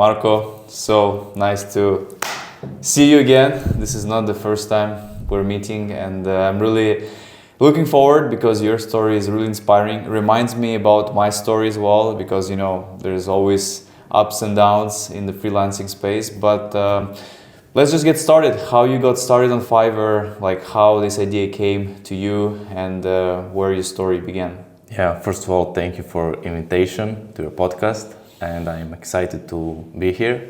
Marko, so nice to see you again. This is not the first time we're meeting, and I'm really looking forward because your story is really inspiring. It reminds me about my story as well, because there's always ups and downs in the freelancing space. But let's just get started. How you got started on Fiverr, like how this idea came to you, and where your story began. Yeah, first of all, thank you for invitation to your podcast, and I'm excited to be here.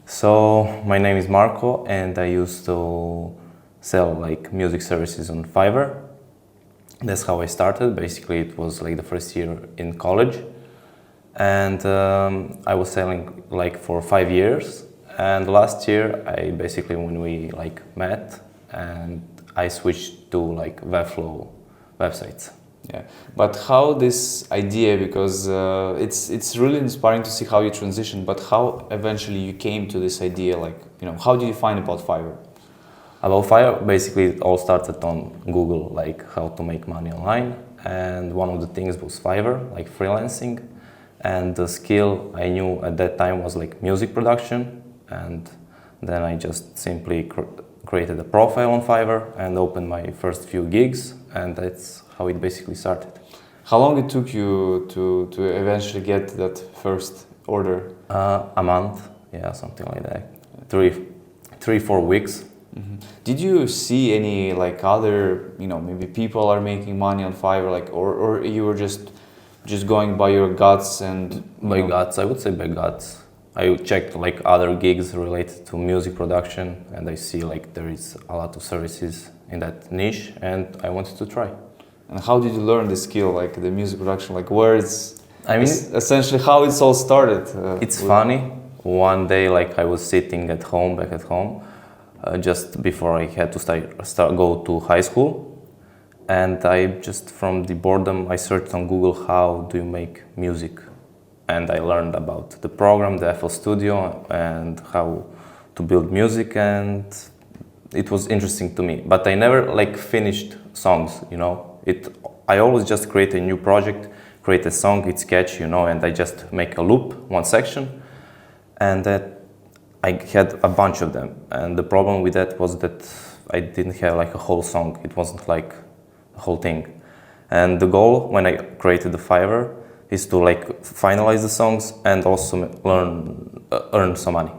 So my name is Marko, and I used to sell music services on Fiverr. That's how I started. Basically, it was the first year in college, and I was selling for 5 years. And last year, I basically when we met, and I switched to Webflow websites. Yeah, but how this idea, because it's really inspiring to see how you transitioned, but how eventually you came to this idea, how did you find about Fiverr? About Fiverr, basically it all started on Google, how to make money online, and one of the things was Fiverr, freelancing, and the skill I knew at that time was music production, and then I just simply created a profile on Fiverr and opened my first few gigs, and that's how it basically started. How long it took you to eventually get that first order? A month, yeah, something like that. 3-4 weeks. Mm-hmm. Did you see any other, maybe people are making money on Fiverr, or you were just going by your guts and... By guts, I would say by guts. I checked other gigs related to music production, and I see there is a lot of services in that niche, and I wanted to try. And how did you learn the skill, the music production, where it's... essentially how it's all started? It's funny. One day, I was sitting back at home, just before I had to go to high school, and I just from the boredom I searched on Google how do you make music, and I learned about the program, the FL Studio, and how to build music, and it was interesting to me. But I never finished songs, I always just create a new project, create a song, it's catchy, and I just make a loop, one section, and that I had a bunch of them. And the problem with that was that I didn't have a whole song. It wasn't a whole thing. And the goal when I created the Fiverr is to finalize the songs and also earn some money.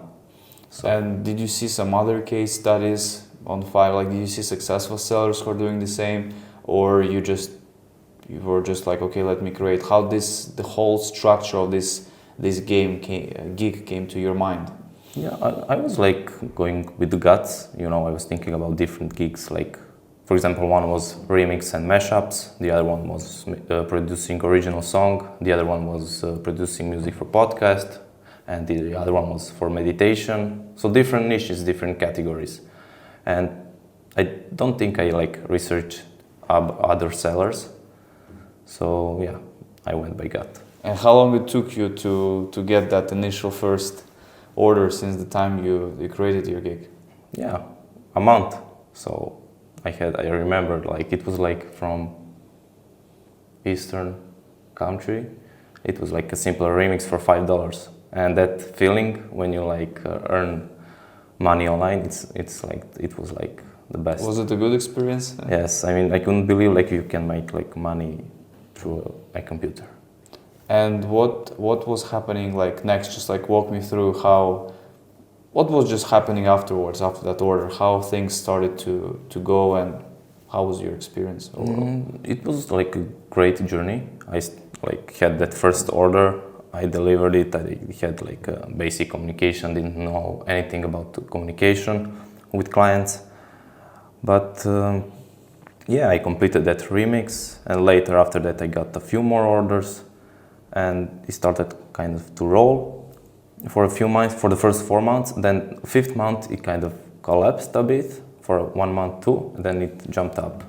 So. And did you see some other case studies on Fiverr? Did you see successful sellers who are doing the same, or you were just okay, let me create? How the whole structure of this gig came to your mind? Yeah, I was going with the guts. I was thinking about different gigs. For example, one was remix and mashups. The other one was producing original song. The other one was producing music for podcast, and the other one was for meditation. So different niches, different categories. And I don't think I researched other sellers. So yeah, I went by gut. And how long it took you to get that initial first order since the time you created your gig? Yeah, a month. So I remembered it was from Eastern country. It was a simpler remix for $5. And that feeling when you earn money online, it was the best. Was it a good experience? Yes, I couldn't believe you can make money through a computer. And what was happening next? Just walk me through what was just happening afterwards, after that order, how things started to go, and how was your experience overall? It was a great journey. I had that first order, I delivered it, I had a basic communication, didn't know anything about communication with clients. But yeah, I completed that remix, and later after that I got a few more orders, and it started kind of to roll for a few months, for the first 4 months. Then 5th month it kind of collapsed a bit for 1 month too, and then it jumped up.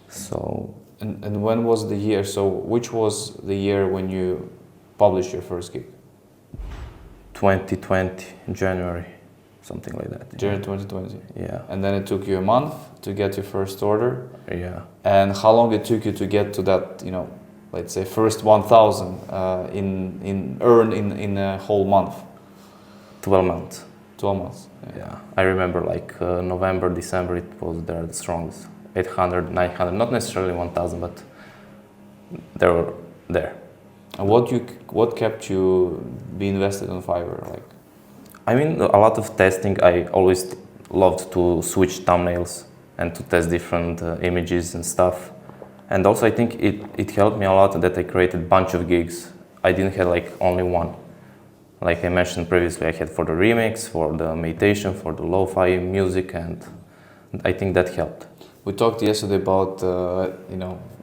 So and when was the year? So which was the year when you published your first gig? 2020, January, something like that. January 2020. Yeah. And then it took you a month to get your first order. Yeah. And how long it took you to get to that, let's say first 1,000 in a whole month? 12 months. 12 months. Yeah, I remember like November, December, it was there the strongest. 800, 900, not necessarily 1000, but they were there. And what kept you be invested on Fiverr? Like, I mean, a lot of testing. I always loved to switch thumbnails and to test different images and stuff. And also, I think it helped me a lot that I created a bunch of gigs. I didn't have like only one. Like I mentioned previously, I had for the remix, for the meditation, for the lo-fi music, and I think that helped. we talked yesterday about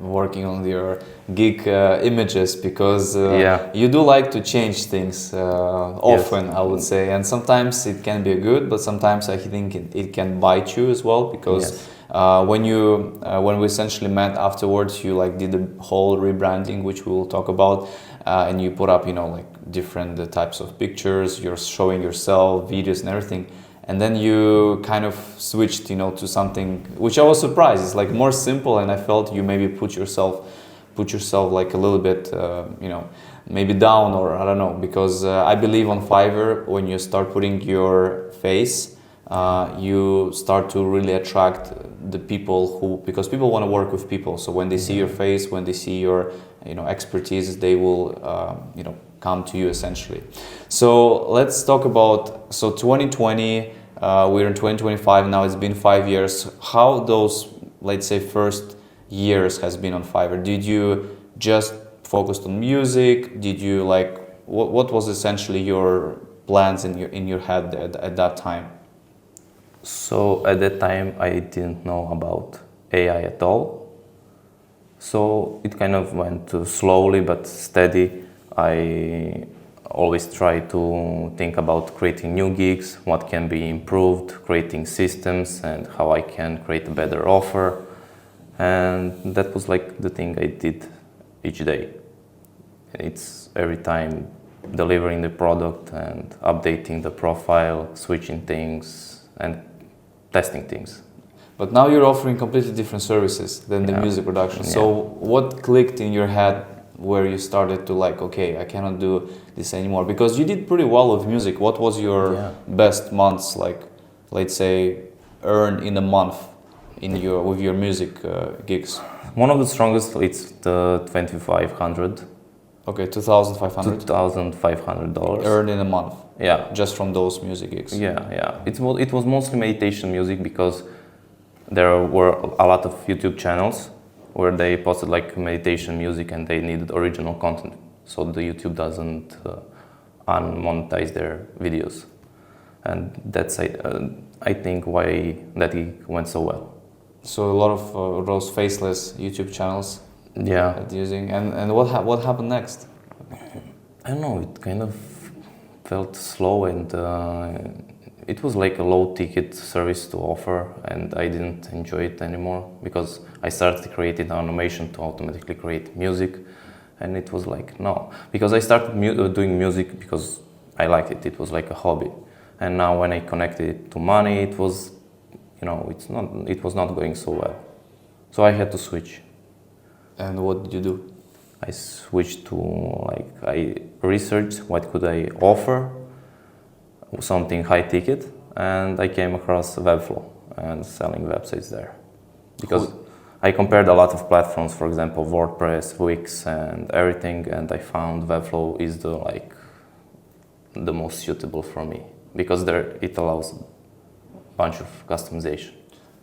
working on your gig images because you do like to change things often, Yes. I would say, and sometimes it can be good, but sometimes I think it can bite you as well because Yes. when we essentially met afterwards, you like did the whole rebranding, which we will talk about, and you put up like different types of pictures, you're showing yourself, videos and everything. And then you kind of switched, to something which I was surprised. It's like more simple, and I felt you maybe put yourself like a little bit, maybe down, or I don't know, because I believe on Fiverr when you start putting your face, you start to really attract the people because people want to work with people. So when they see your face, when they see your, expertise, they will, come to you essentially. So let's talk about 2020. We're in 2025 now. It's been 5 years. How those, let's say, first years has been on Fiverr? Did you just focus on music? Did you what was essentially your plans in your head at that time? So at that time, I didn't know about AI at all. So it kind of went slowly but steady. I always try to think about creating new gigs, what can be improved, creating systems, and how I can create a better offer. And that was like the thing I did each day. It's every time delivering the product and updating the profile, switching things, and testing things. But now you're offering completely different services than the music production. So what clicked in your head where you started to okay, I cannot do this anymore? Because you did pretty well with music. What was your best months, let's say, earn in a month with your music gigs? One of the strongest, it's the 2,500. Okay, $2,500. $2,500. Earned in a month. Yeah. Just from those music gigs. Yeah. It was mostly meditation music because there were a lot of YouTube channels where they posted meditation music and they needed original content. So the YouTube doesn't unmonetize their videos. And that's, I think, why that gig went so well. So a lot of those faceless YouTube channels. Yeah. Using and what happened next? I don't know. It kind of felt slow and it was like a low ticket service to offer, and I didn't enjoy it anymore because I started creating automation to automatically create music, and it was like no, because I started doing music because I liked it. It was like a hobby, and now when I connected it to money, it was, it was not going so well, so I had to switch. And what did you do? I switched to I researched what could I offer, something high ticket, and I came across Webflow and selling websites there. Because I compared a lot of platforms, for example, WordPress, Wix and everything, and I found Webflow is the most suitable for me because it allows a bunch of customization.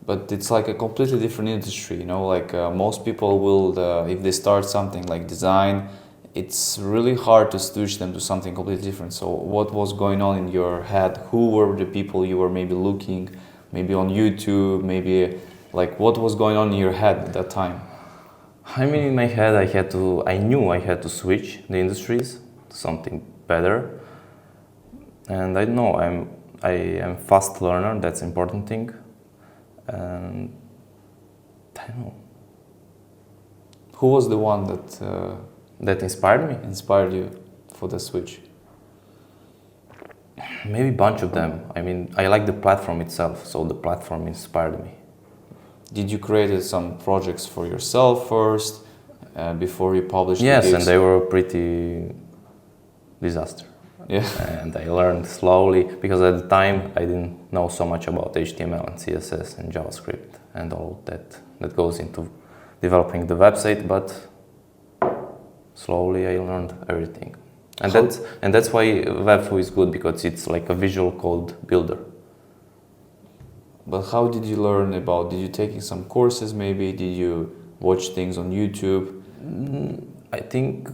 But it's like a completely different industry, most people will, if they start something like design, it's really hard to switch them to something completely different. So what was going on in your head? Who were the people you were maybe looking, maybe on YouTube, maybe what was going on in your head at that time? I mean, in my head, I knew I had to switch the industries to something better. And I know I am fast learner, that's an important thing. And I don't know. Who was the one that inspired me? Inspired you for the switch? Maybe a bunch of them. I mean, I like the platform itself, so the platform inspired me. Did you create some projects for yourself first before you published? Yes, and they were pretty disaster. Yeah. And I learned slowly because at the time I didn't know so much about HTML and CSS and JavaScript and all that goes into developing the website, but slowly I learned everything. And that's why Webflow is good, because it's like a visual code builder. But how did you learn about? Did you take some courses maybe? Did you watch things on YouTube? I think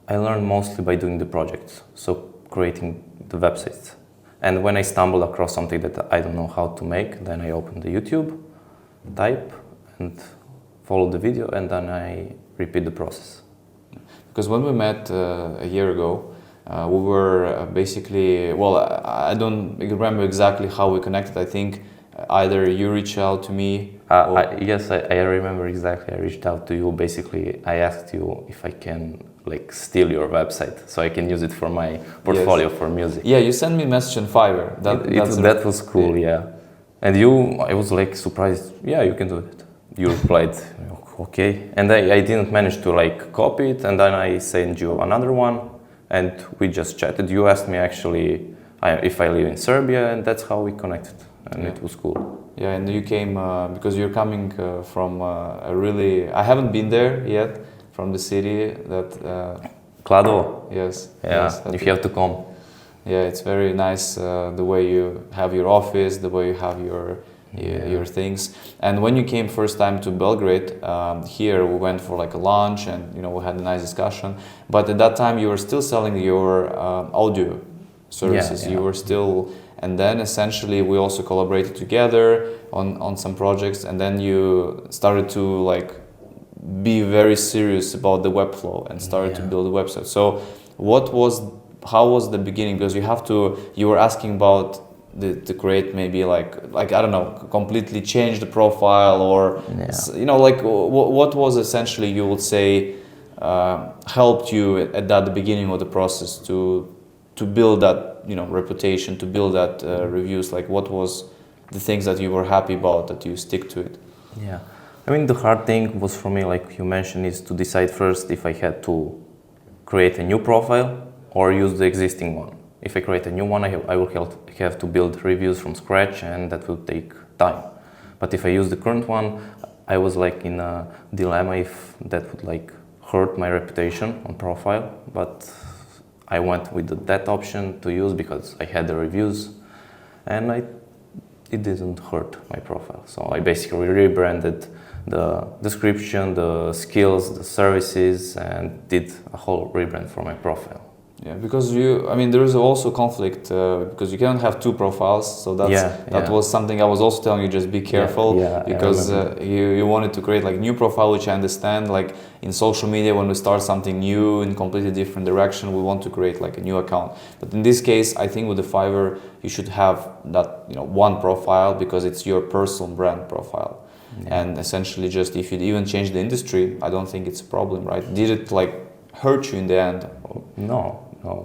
I learned mostly by doing the projects, so creating the websites. And when I stumble across something that I don't know how to make, then I open the YouTube, type, and follow the video, and then I repeat the process. Because when we met a year ago, we were basically, well, I don't remember exactly how we connected. I think either you reached out to me. Yes, I remember exactly. I reached out to you. Basically, I asked you if I can like steal your website so I can use it for my portfolio for music. Yeah, you sent me a message on Fiverr. That was cool, yeah. And I was like surprised. Yeah, you can do it. You replied, okay. And I didn't manage to like copy it, and then I sent you another one, and we just chatted. You asked me actually if I live in Serbia, and that's how we connected. And it was cool. Yeah, and you came because you're coming from a really. I haven't been there yet, from the city that. Kladovo. Yes. Yeah, yes, if you have to come. Yeah, it's very nice the way you have your office, the way you have your things. And when you came first time to Belgrade, here we went for like a lunch, and we had a nice discussion. But at that time you were still selling your audio services. You were still. And then essentially we also collaborated together on some projects, and then you started to like be very serious about the Webflow and started to build a website. So how was the beginning? Because you were asking about to create maybe like I don't know, completely change the profile, or like what was essentially, you would say, helped you at the beginning of the process to build that reputation, to build that reviews? Like what was the things that you were happy about, that you stick to it? Yeah, I mean, the hard thing was for me, like you mentioned, is to decide first if I had to create a new profile or use the existing one. If I create a new one, I will have to build reviews from scratch, and that will take time. But if I use the current one, I was like in a dilemma if that would like hurt my reputation on profile. But I went with that option to use because I had the reviews, and it didn't hurt my profile. So I basically rebranded the description, the skills, the services, and did a whole rebrand for my profile. Yeah, because there is also conflict because you cannot have two profiles. So that was something I was also telling you, just be careful, because you wanted to create like new profile, which I understand. Like in social media, when we start something new in completely different direction, we want to create like a new account. But in this case, I think with the Fiverr, you should have that one profile, because it's your personal brand profile. Yeah. And essentially, just if you even change the industry, I don't think it's a problem, right? Did it like hurt you in the end? No.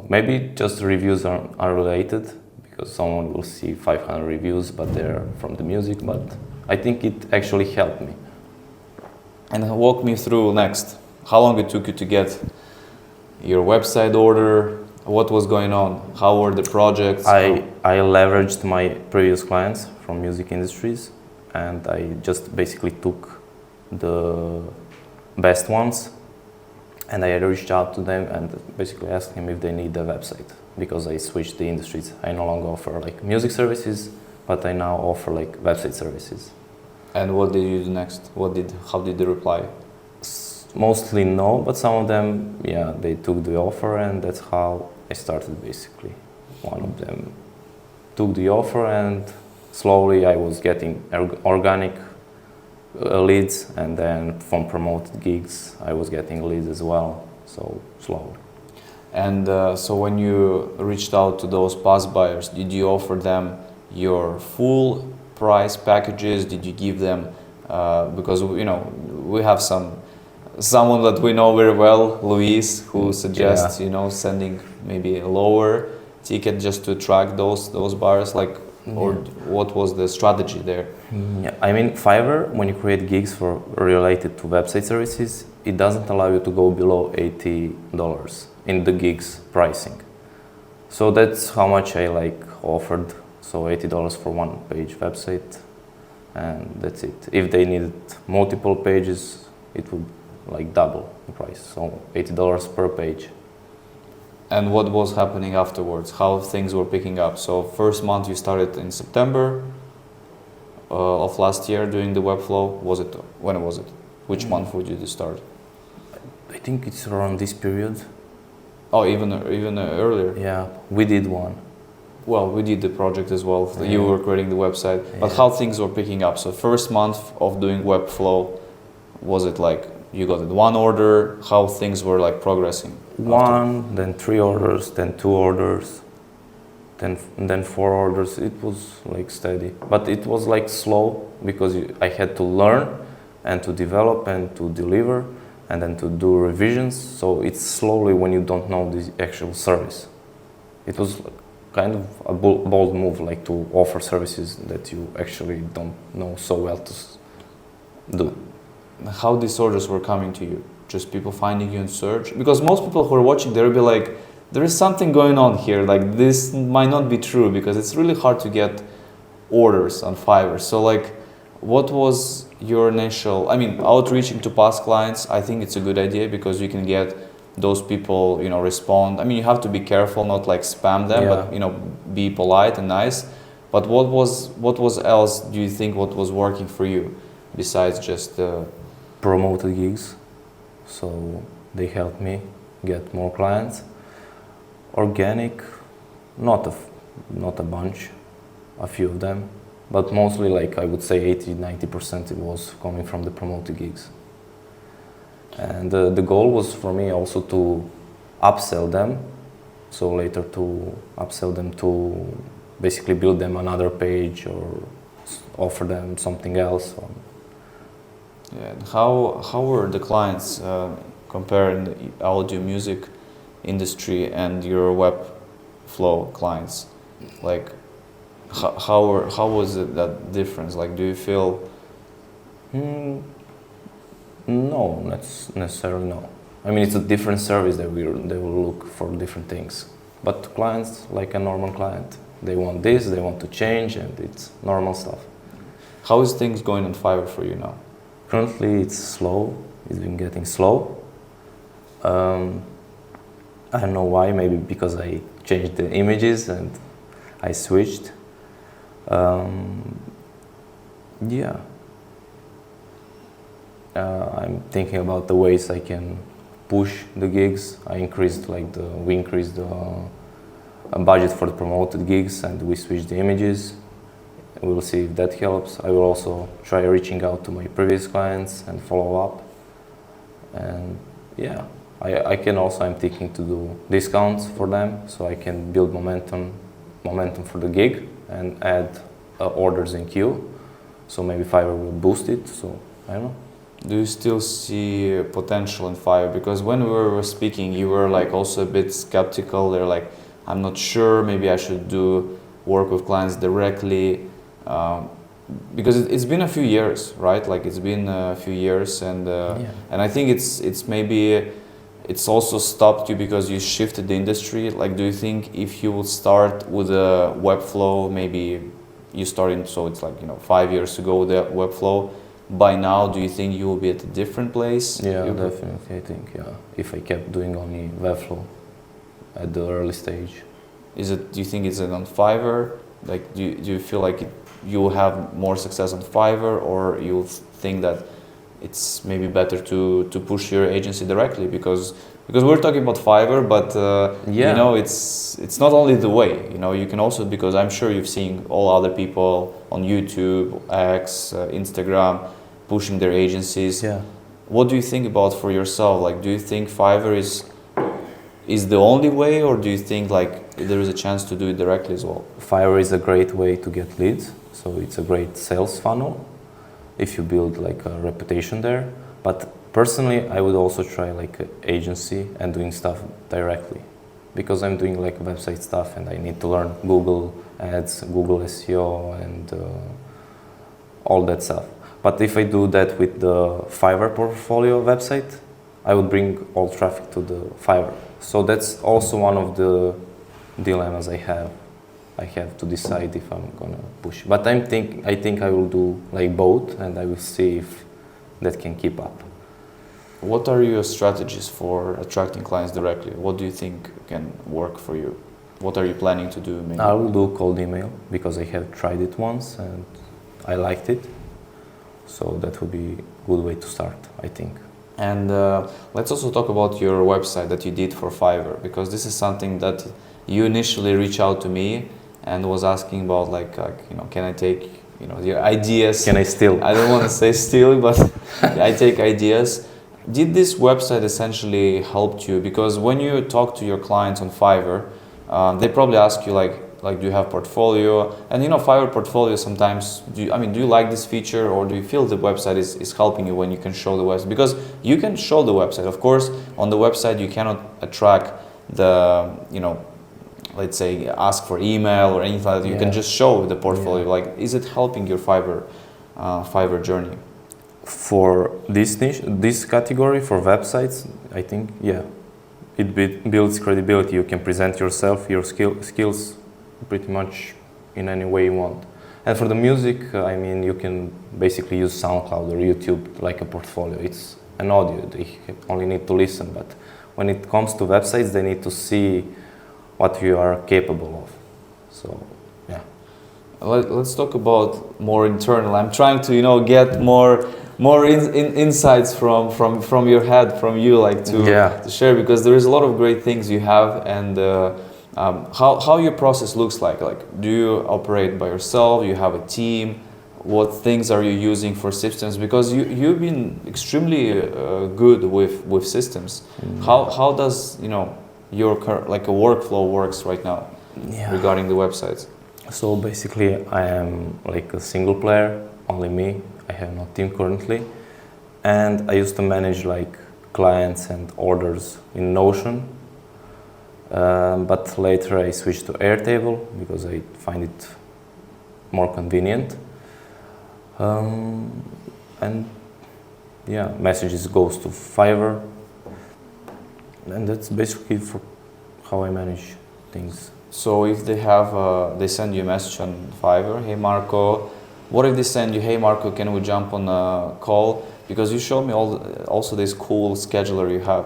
Maybe just reviews are related, because someone will see 500 reviews, but they're from the music. But I think it actually helped me. And walk me through next. How long it took you to get your website order? What was going on? How were the projects? I leveraged my previous clients from music industries, and I just basically took the best ones, and I reached out to them and basically asked them if they need a website, because I switched the industries. I no longer offer like music services, but I now offer like website services. And what did you do next? How did they reply? Mostly no, but some of them, they took the offer, and that's how I started basically. One of them took the offer, and slowly I was getting organic leads, and then from promoted gigs I was getting leads as well, so slowly. And so when you reached out to those past buyers, did you offer them your full price packages? Did you give them because we have someone that we know very well, Luis, who suggests sending maybe a lower ticket just to attract those buyers, or what was the strategy there? Yeah, I mean, Fiverr, when you create gigs related to website services, it doesn't allow you to go below $80 in the gigs pricing. So that's how much I like offered. So $80 for one page website, and that's it. If they needed multiple pages, it would like double the price. So $80 per page. And what was happening afterwards? How things were picking up? So first month you started in September of last year doing the Webflow. When was it? Which month would you start? I think it's around this period. Oh, even earlier. Yeah, we did one. Well, we did the project as well. Yeah. You were creating the website, but Yeah. how things were picking up? So first month of doing Webflow, was it like you got it one order? How things were like progressing? One, then 3 orders, then 2 orders, then 4 orders. It was like steady, but it was like slow because I had to learn and to develop and to deliver and then to do revisions. So it's slowly when you don't know the actual service. It was kind of a bold move, like to offer services that you actually don't know so well to do. How these orders were coming to you? Just people finding you in search? Because most people who are watching, they'll be like, there is something going on here, like this might not be true, because it's really hard to get orders on Fiverr. So like, what was your initial, outreaching to past clients? I think it's a good idea because you can get those people, respond. You have to be careful, not like spam them, Yeah. but be polite and nice. But what was else, do you think, what was working for you besides just Promoted gigs, so they helped me get more clients. Organic, not a bunch, a few of them, but mostly, like I would say 80-90% it was coming from the promoted gigs. And the goal was for me also to upsell them, so later to upsell them to basically build them another page or offer them something else. Yeah, and how were the clients comparing the audio music industry and your Webflow clients? Like, how was it that difference? Like, do you feel? No, not necessarily. No, it's a different service that they will look for different things. But clients, like a normal client, they want this, they want to change, and it's normal stuff. How is things going on Fiverr for you now? Currently, it's slow. It's been getting slow. I don't know why. Maybe because I changed the images and I switched. Yeah. I'm thinking about the ways I can push the gigs. We increased the budget for the promoted gigs, and we switched the images. We'll see if that helps. I will also try reaching out to my previous clients and follow up. And yeah, I'm thinking to do discounts for them so I can build momentum for the gig and add orders in queue. So maybe Fiverr will boost it. So I don't know. Do you still see potential in Fiverr? Because when we were speaking, you were like also a bit skeptical. They're like, I'm not sure. Maybe I should work with clients directly. Because it's been a few years, right? Like it's been a few years, and I think it's also stopped you because you shifted the industry. Like, do you think if you would start with a Webflow, maybe you started, so it's like 5 years ago with the Webflow, by now, do you think you will be at a different place? Yeah, definitely. I think if I kept doing only Webflow at the early stage. Do you think it's on Fiverr? Like, do you feel like you will have more success on Fiverr, or you think that it's maybe better to push your agency directly? Because we're talking about Fiverr, but it's not only the way. You can also, because I'm sure you've seen all other people on YouTube, X, Instagram, pushing their agencies. Yeah. What do you think about for yourself? Like, do you think Fiverr is the only way, or do you think like there is a chance to do it directly as well? Fiverr is a great way to get leads, so it's a great sales funnel if you build like a reputation there. But personally, I would also try like an agency and doing stuff directly, because I'm doing like website stuff and I need to learn Google Ads, Google SEO, and all that stuff. But if I do that with the Fiverr portfolio website, I would bring all traffic to the Fiverr. So that's also one of the dilemmas I have. I have to decide if I'm gonna push. But I think I will do like both, and I will see if that can keep up. What are your strategies for attracting clients directly? What do you think can work for you? What are you planning to do? Maybe? I will do cold email because I have tried it once and I liked it. So that would be a good way to start, I think. And let's also talk about your website that you did for Fiverr, because this is something that you initially reached out to me and was asking about, like can I take your ideas? Can I steal? I don't want to say steal, but I take ideas. Did this website essentially help you? Because when you talk to your clients on Fiverr, they probably ask you like do you have portfolio? And Fiverr portfolio sometimes, do you like this feature, or do you feel the website is helping you when you can show the website? Because you can show the website. Of course, on the website you cannot attract the, let's say ask for email or anything like that. You can just show the portfolio. Yeah. Like, is it helping your Fiverr journey? For this niche, this category, for websites, I think, yeah, it builds credibility. You can present yourself, your skills, pretty much in any way you want. And for the music, you can basically use SoundCloud or YouTube like a portfolio. It's an audio, they only need to listen. But when it comes to websites, they need to see what you are capable of. So, yeah. Let's talk about more internal. I'm trying to get more insights from your head, from you, like to share, because there is a lot of great things you have. And how your process looks like. Like, do you operate by yourself? You have a team? What things are you using for systems? Because you've been extremely good with systems. How does your a workflow works right now regarding the websites? So basically, I am like a single player, only me. I have no team currently, and I used to manage like clients and orders in Notion. But later I switched to Airtable because I find it more convenient. And yeah, messages goes to Fiverr, and that's basically for how I manage things. So if they send you a message on Fiverr, hey Marko, what if they send you, hey Marko, can we jump on a call? Because you showed me also this cool scheduler you have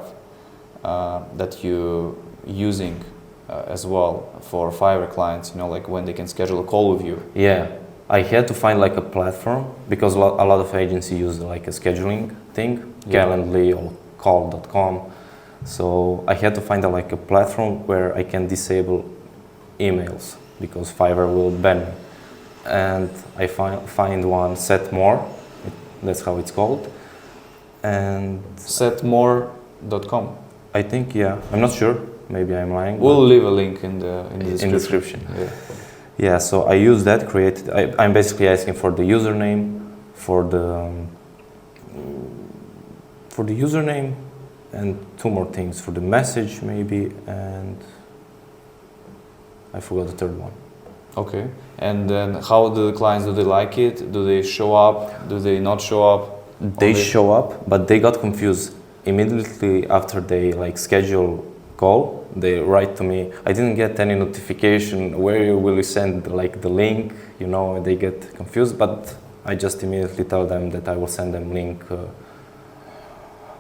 that you using as well for Fiverr clients, like when they can schedule a call with you. Yeah, I had to find like a platform because a lot of agencies use like a scheduling thing, Calendly or call.com. So I had to find like a platform where I can disable emails because Fiverr will ban me. And I find one, Setmore, that's how it's called. And Setmore.com. I think, yeah, I'm not sure. Maybe I'm lying. We'll leave a link in the description. Yeah, so I use that, I'm basically asking for the username, for the username, and two more things, for the message maybe, and I forgot the third one. Okay, and then how do the clients, do they like it? Do they show up? Do they not show up? They show up, but they got confused. Immediately after they schedule call, they write to me, I didn't get any notification, where will you send the link, they get confused, but I just immediately tell them that I will send them link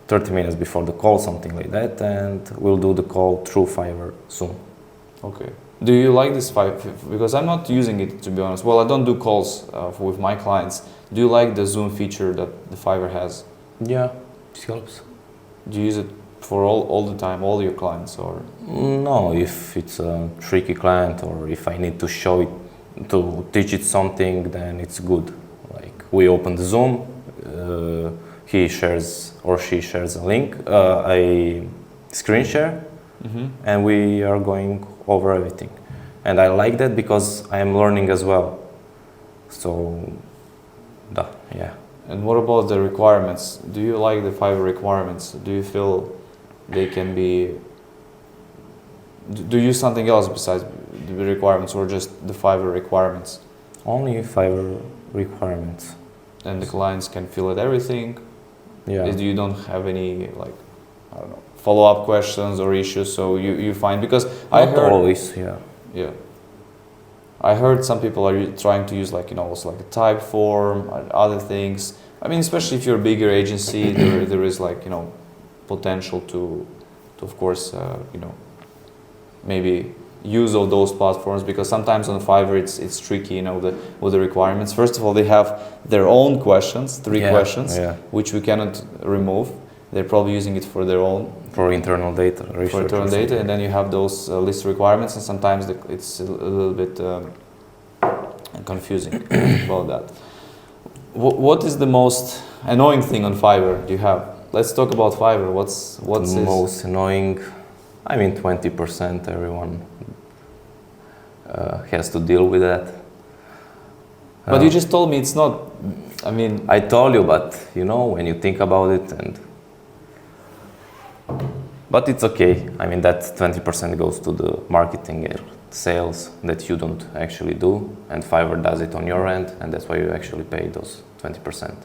30 minutes before the call, something like that, and we'll do the call through Fiverr soon. Okay. Do you like this Fiverr? Because I'm not using it, to be honest. Well, I don't do calls with my clients. Do you like the Zoom feature that the Fiverr has? Yeah, it helps. Do you use it for all the time, all your clients, or? No, if it's a tricky client or if I need to show it, to teach it something, then it's good. Like we open the Zoom, he shares or she shares a link, I screen share, and we are going over everything. And I like that because I am learning as well. So, yeah. And what about the requirements? Do you like the Fiverr requirements? Do you feel they can be... Do you use something else besides the requirements, or just the Fiverr requirements? Only Fiverr requirements. And the clients can fill out everything? Yeah. You don't have any, follow-up questions or issues, so you find, because I Not heard always, yeah, I heard some people are trying to use like, you know, also like a type form and other things. I mean, especially if you're a bigger agency, there is like, you know, potential to of course, you know, maybe use of those platforms, because sometimes on Fiverr it's tricky, you know, with the requirements. First of all, they have their own questions, three questions, which we cannot remove. They're probably using it for their own, for internal data, for internal data, and then you have those list requirements, and sometimes it's a little bit confusing about that. What is the most annoying thing on Fiverr do you have? Let's talk about Fiverr. What's the most annoying? I mean, 20%. Everyone has to deal with that. But you just told me it's not. I mean, I told you, but you know, when you think about it, but it's okay. I mean, that 20% goes to the marketing and sales that you don't actually do, and Fiverr does it on your end, and that's why you actually pay those 20%.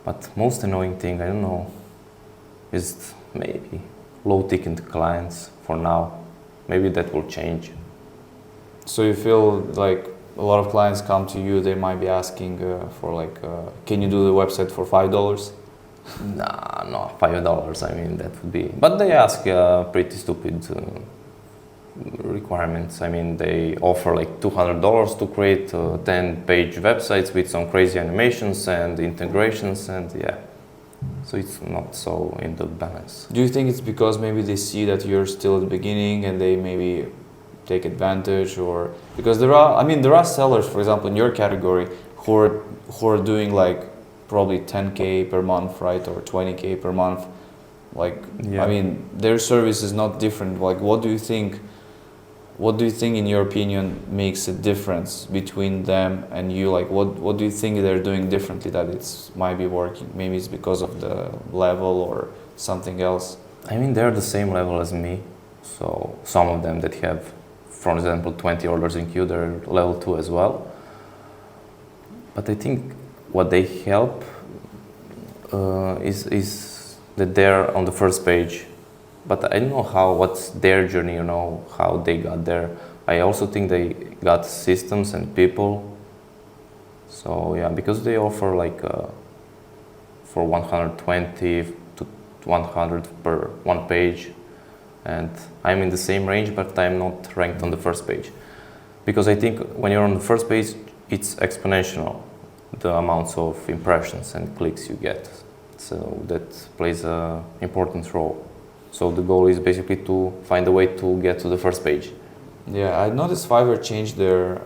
But most annoying thing, I don't know, is maybe low-ticket clients for now. Maybe that will change. So you feel like a lot of clients come to you, they might be asking for like, can you do the website for $5? Nah, no, $5. I mean, that would be. But they ask pretty stupid requirements. I mean, they offer like $200 to create 10-page websites with some crazy animations and integrations, and yeah. So it's not so in the balance. Do you think it's because maybe they see that you're still at the beginning and they maybe take advantage, or because there are sellers, for example, in your category who are doing like probably 10K per month, right, or 20K per month, like I mean their service is not different. Like what do you think in your opinion makes a difference between them and you? Like what do you think they're doing differently that it's might be working? Maybe it's because of the level or something else. I mean, they're the same level as me, so some of them that have, for example, 20 orders in queue, they're level 2 as well. But I think what they help is that they're on the first page. But I don't know what's their journey, you know, how they got there. I also think they got systems and people. So yeah, because they offer like for 120 to 100 per one page. And I'm in the same range, but I'm not ranked on the first page. Because I think when you're on the first page, it's exponential, the amounts of impressions and clicks you get. So that plays an important role. So the goal is basically to find a way to get to the first page. Yeah, I noticed Fiverr changed their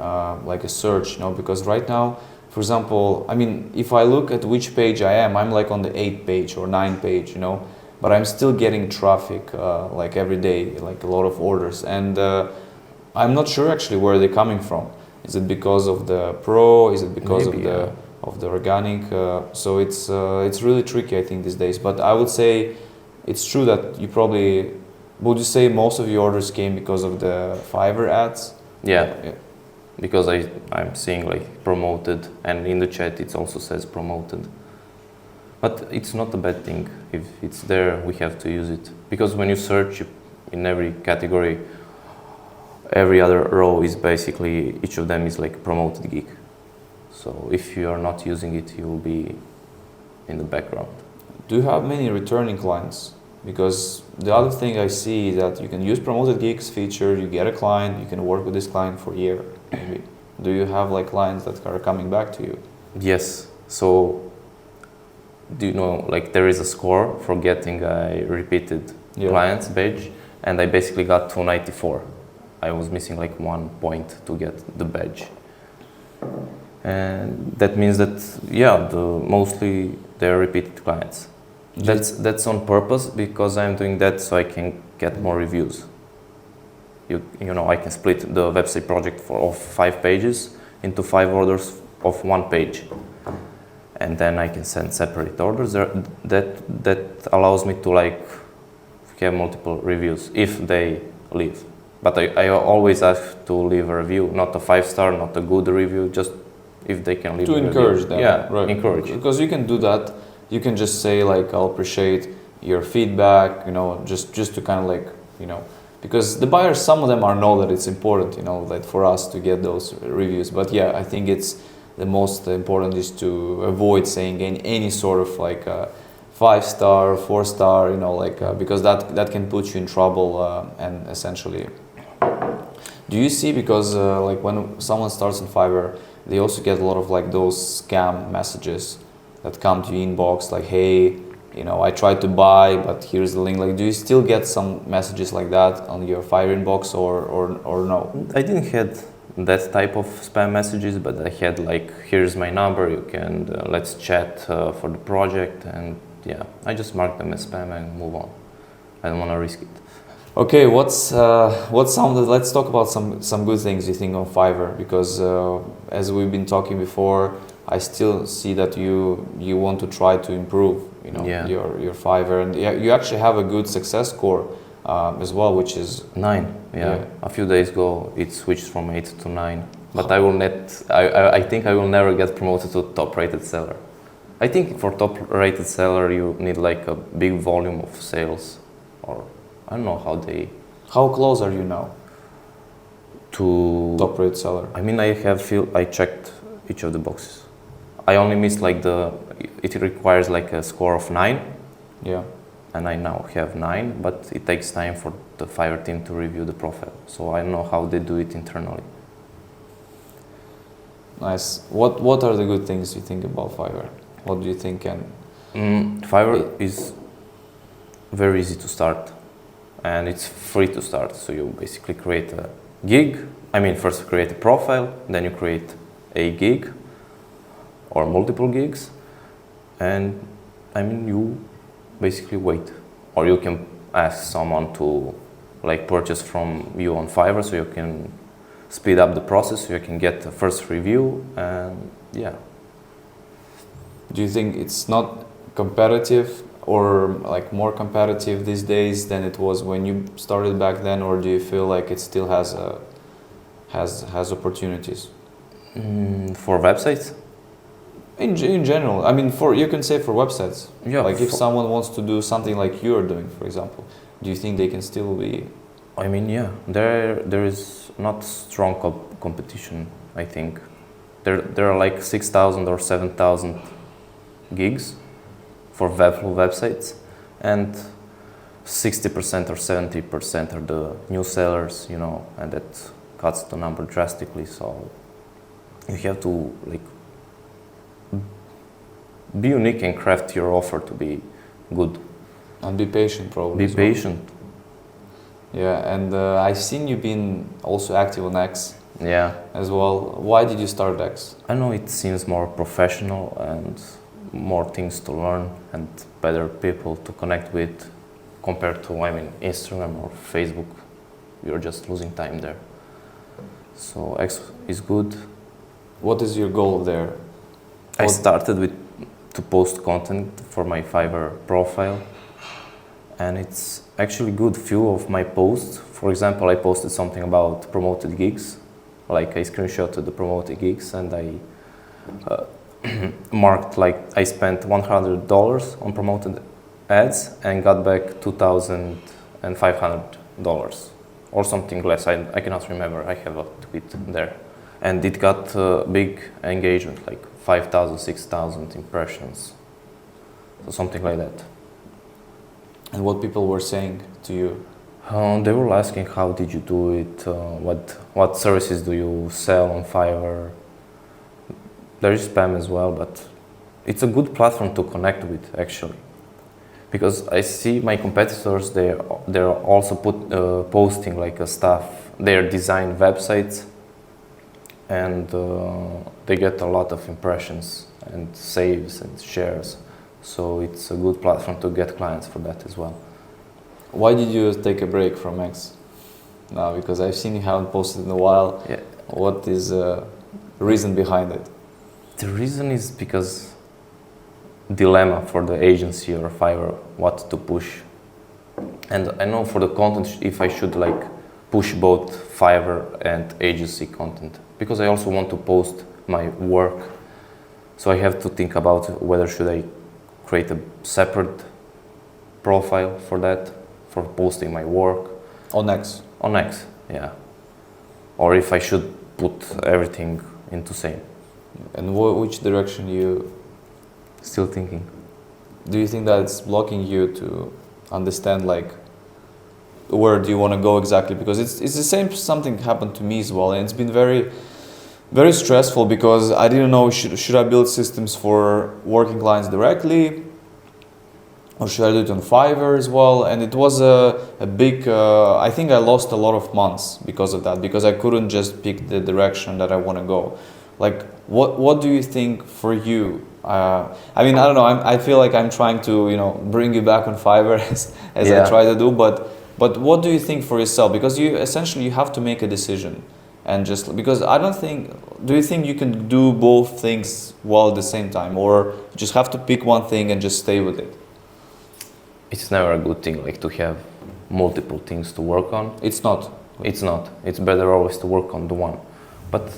like a search, you know, because right now, for example, I mean, if I look at which page I'm like on the 8th page or 9th page, you know, but I'm still getting traffic like every day, like a lot of orders, and I'm not sure actually where they're coming from. Is it because of the pro? Is it because Maybe, of the organic? So it's really tricky, I think, these days. But I would say it's true that you probably, would you say most of your orders came because of the Fiverr ads? Yeah. Because I'm seeing like promoted, and in the chat it also says promoted. But it's not a bad thing. If it's there, we have to use it. Because when you search in every category, every other row is basically, each of them is like promoted gig. So if you are not using it, you will be in the background. Do you have many returning clients? Because the other thing I see is that you can use promoted gigs feature, you get a client, you can work with this client for a year, maybe. Do you have like clients that are coming back to you? Yes. So do you know, like there is a score for getting a repeated clients badge, and I basically got 294. I was missing like 1 point to get the badge. And that means that, mostly they're repeated clients. That's on purpose, because I'm doing that so I can get more reviews. You know, I can split the website project of 5 pages into 5 orders of 1 page. And then I can send separate orders. That allows me to like have multiple reviews if they leave. But I always ask to leave a review, not a 5-star, not a good review, just if they can leave a review. To encourage them. Yeah, right. encourage. Because you can do that. You can just say like, I'll appreciate your feedback, just to kind of like, because the buyers, some of them know that it's important, that for us to get those reviews. But yeah, I think it's the most important is to avoid saying any sort of like 5-star, 4-star, because that can put you in trouble and essentially. Do you see, because like when someone starts on Fiverr, they also get a lot of like those scam messages that come to your inbox like, hey, I tried to buy, but here's the link. Like, do you still get some messages like that on your Fiverr inbox or no? I didn't had that type of spam messages, but I had like, here's my number, you can let's chat for the project, and yeah, I just mark them as spam and move on. I don't want to risk it. Okay, what's some? Let's talk about some good things you think on Fiverr, because as we've been talking before, I still see that you want to try to improve, your Fiverr, and you actually have a good success score as well, which is 9. Yeah. A few days ago, it switched from 8 to 9. But I think I will never get promoted to top-rated seller. I think for top-rated seller, you need like a big volume of sales, or I don't know how they. How close are you now to top-rated seller? I mean, I checked each of the boxes. I only missed like it requires like a score of 9. Yeah. And I now have 9, but it takes time for the Fiverr team to review the profile. So I don't know how they do it internally. Nice. What are the good things you think about Fiverr? What do you think Fiverr is very easy to start, and it's free to start. So you basically create a gig. First create a profile, then you create a gig or multiple gigs, and you basically wait, or you can ask someone to like purchase from you on Fiverr, so you can speed up the process, so you can get the first review, and yeah. Do you think it's not competitive, or like more competitive these days than it was when you started back then, or do you feel like it still has opportunities? For websites? In general, you can say for websites. Yeah. Like if someone wants to do something like you're doing, for example, do you think they can still be? Yeah. There is not strong competition. I think there are like 6,000 or 7,000 gigs for Webflow websites, and 60% or 70% are the new sellers, and that cuts the number drastically. So you have to like be unique and craft your offer to be good. And be patient, probably. Be patient. Yeah, and I've seen you been also active on X. Yeah. As well. Why did you start X? I know it seems more professional and more things to learn and better people to connect with compared to Instagram or Facebook. You're just losing time there. So X is good. What is your goal there? I started to post content for my Fiverr profile, and it's actually good. Few of my posts, for example, I posted something about promoted gigs, like I screenshotted the promoted gigs, and I marked like I spent $100 on promoted ads and got back $2,500 or something less. I cannot remember. I have a tweet there, and it got big engagement, like 5,000, 6,000 impressions, so something like that. And what people were saying to you? They were asking, how did you do it? What services do you sell on Fiverr? There is spam as well, but it's a good platform to connect with, actually. Because I see my competitors, they're also posting like stuff, their design websites, and they get a lot of impressions and saves and shares. So it's a good platform to get clients for that as well. Why did you take a break from X now? Because I've seen you haven't posted in a while. Yeah. What is the reason behind it? The reason is because dilemma for the agency or Fiverr what to push. And I know for the content if I should like push both Fiverr and agency content, because I also want to post my work. So I have to think about whether should I create a separate profile for that, for posting my work. On X. On X, yeah. Or if I should put everything into same. And which direction you Still thinking. do you think that it's blocking you to understand like where do you want to go exactly? Because it's the same, something happened to me as well, and it's been very stressful because I didn't know should I build systems for working clients directly, or should I do it on Fiverr as well? And it was a big, I think I lost a lot of months because of that, because I couldn't just pick the direction that I want to go. Like, what do you think for you? I mean, I don't know, I feel like I'm trying to, bring you back on Fiverr as I try to do, but what do you think for yourself? Because you essentially, you have to make a decision. And just because I don't think, do you think you can do both things well at the same time, or you just have to pick one thing and just stay with it? It's never a good thing, like to have multiple things to work on. It's not. It's not. It's better always to work on the one. But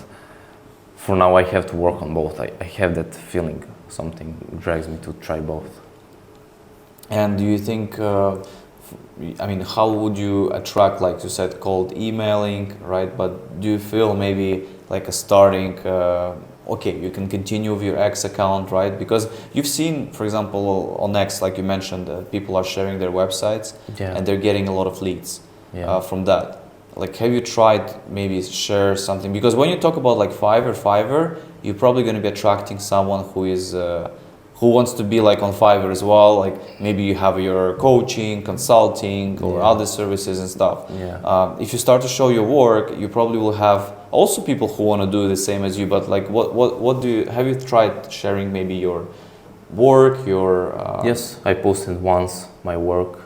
for now, I have to work on both. I have that feeling. Something drags me to try both. And do you think, I mean, how would you attract, like you said, cold emailing, right? But do you feel maybe like a starting, okay, you can continue with your X account, right? Because you've seen, for example, on X, like you mentioned, people are sharing their websites and they're getting a lot of leads from that. Like, have you tried maybe share something? Because when you talk about like Fiverr, you're probably going to be attracting someone who is who wants to be like on Fiverr as well. Like maybe you have your coaching, consulting, or other services and stuff. If you start to show your work, you probably will have also people who want to do the same as you. But like, what do you have you tried sharing maybe your work, your? Yes, I posted once my work,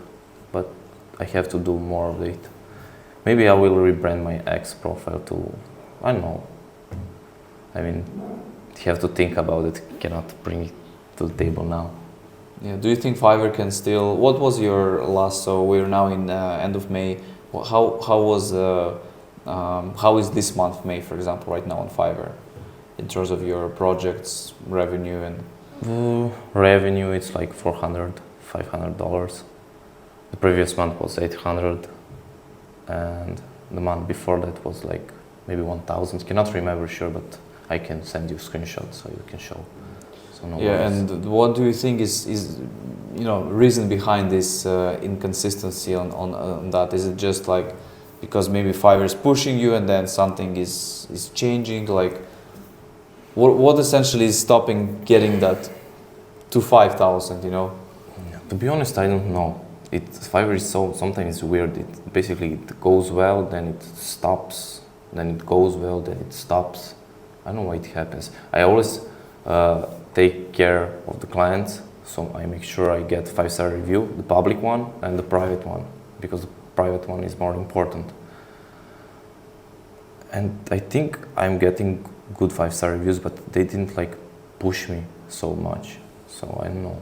but I have to do more of it. Maybe I will rebrand my X profile to, I don't know. I mean, you have to think about it. Cannot bring it to the table now. Yeah. Do you think Fiverr can still? What was your last? So we're now in end of May. How is this month, May, for example, right now on Fiverr, in terms of your projects, revenue and? Revenue, it's like $400, $500. The previous month was 800. And the month before that was like maybe 1,000. Cannot remember sure, but I can send you screenshots so you can show. So no worries. And what do you think is reason behind this inconsistency on that? Is it just like because maybe Fiverr is pushing you and then something is changing? Like what essentially is stopping getting that to 5,000? To be honest, I don't know. Fiverr is so sometimes it's weird. It goes well, then it stops, then it goes well, then it stops. I don't know why it happens. I always take care of the clients, so I make sure I get 5-star review, the public one and the private one, because the private one is more important. And I think I'm getting good 5-star reviews, but they didn't like push me so much. So I don't know.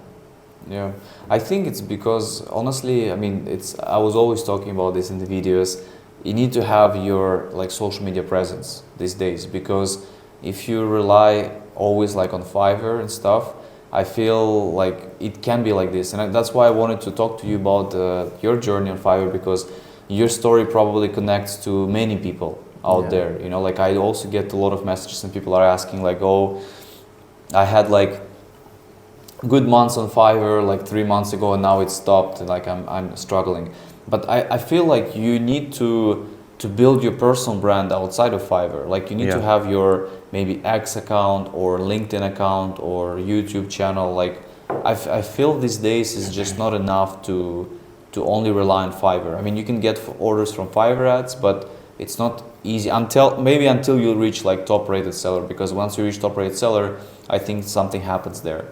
Yeah, I think it's because honestly, I mean, I was always talking about this in the videos. You need to have your like social media presence these days, because if you rely always like on Fiverr and stuff, I feel like it can be like this, and that's why I wanted to talk to you about your journey on Fiverr, because your story probably connects to many people out there. Like I also get a lot of messages and people are asking like, oh, I had like good months on Fiverr like 3 months ago and now it stopped, like I'm struggling. But I feel like you need to build your personal brand outside of Fiverr. Like you need to have your maybe X account or LinkedIn account or YouTube channel. Like I feel these days is just not enough to only rely on Fiverr. I mean, you can get orders from Fiverr ads, but it's not easy until you reach like top rated seller, because once you reach top rated seller, I think something happens there.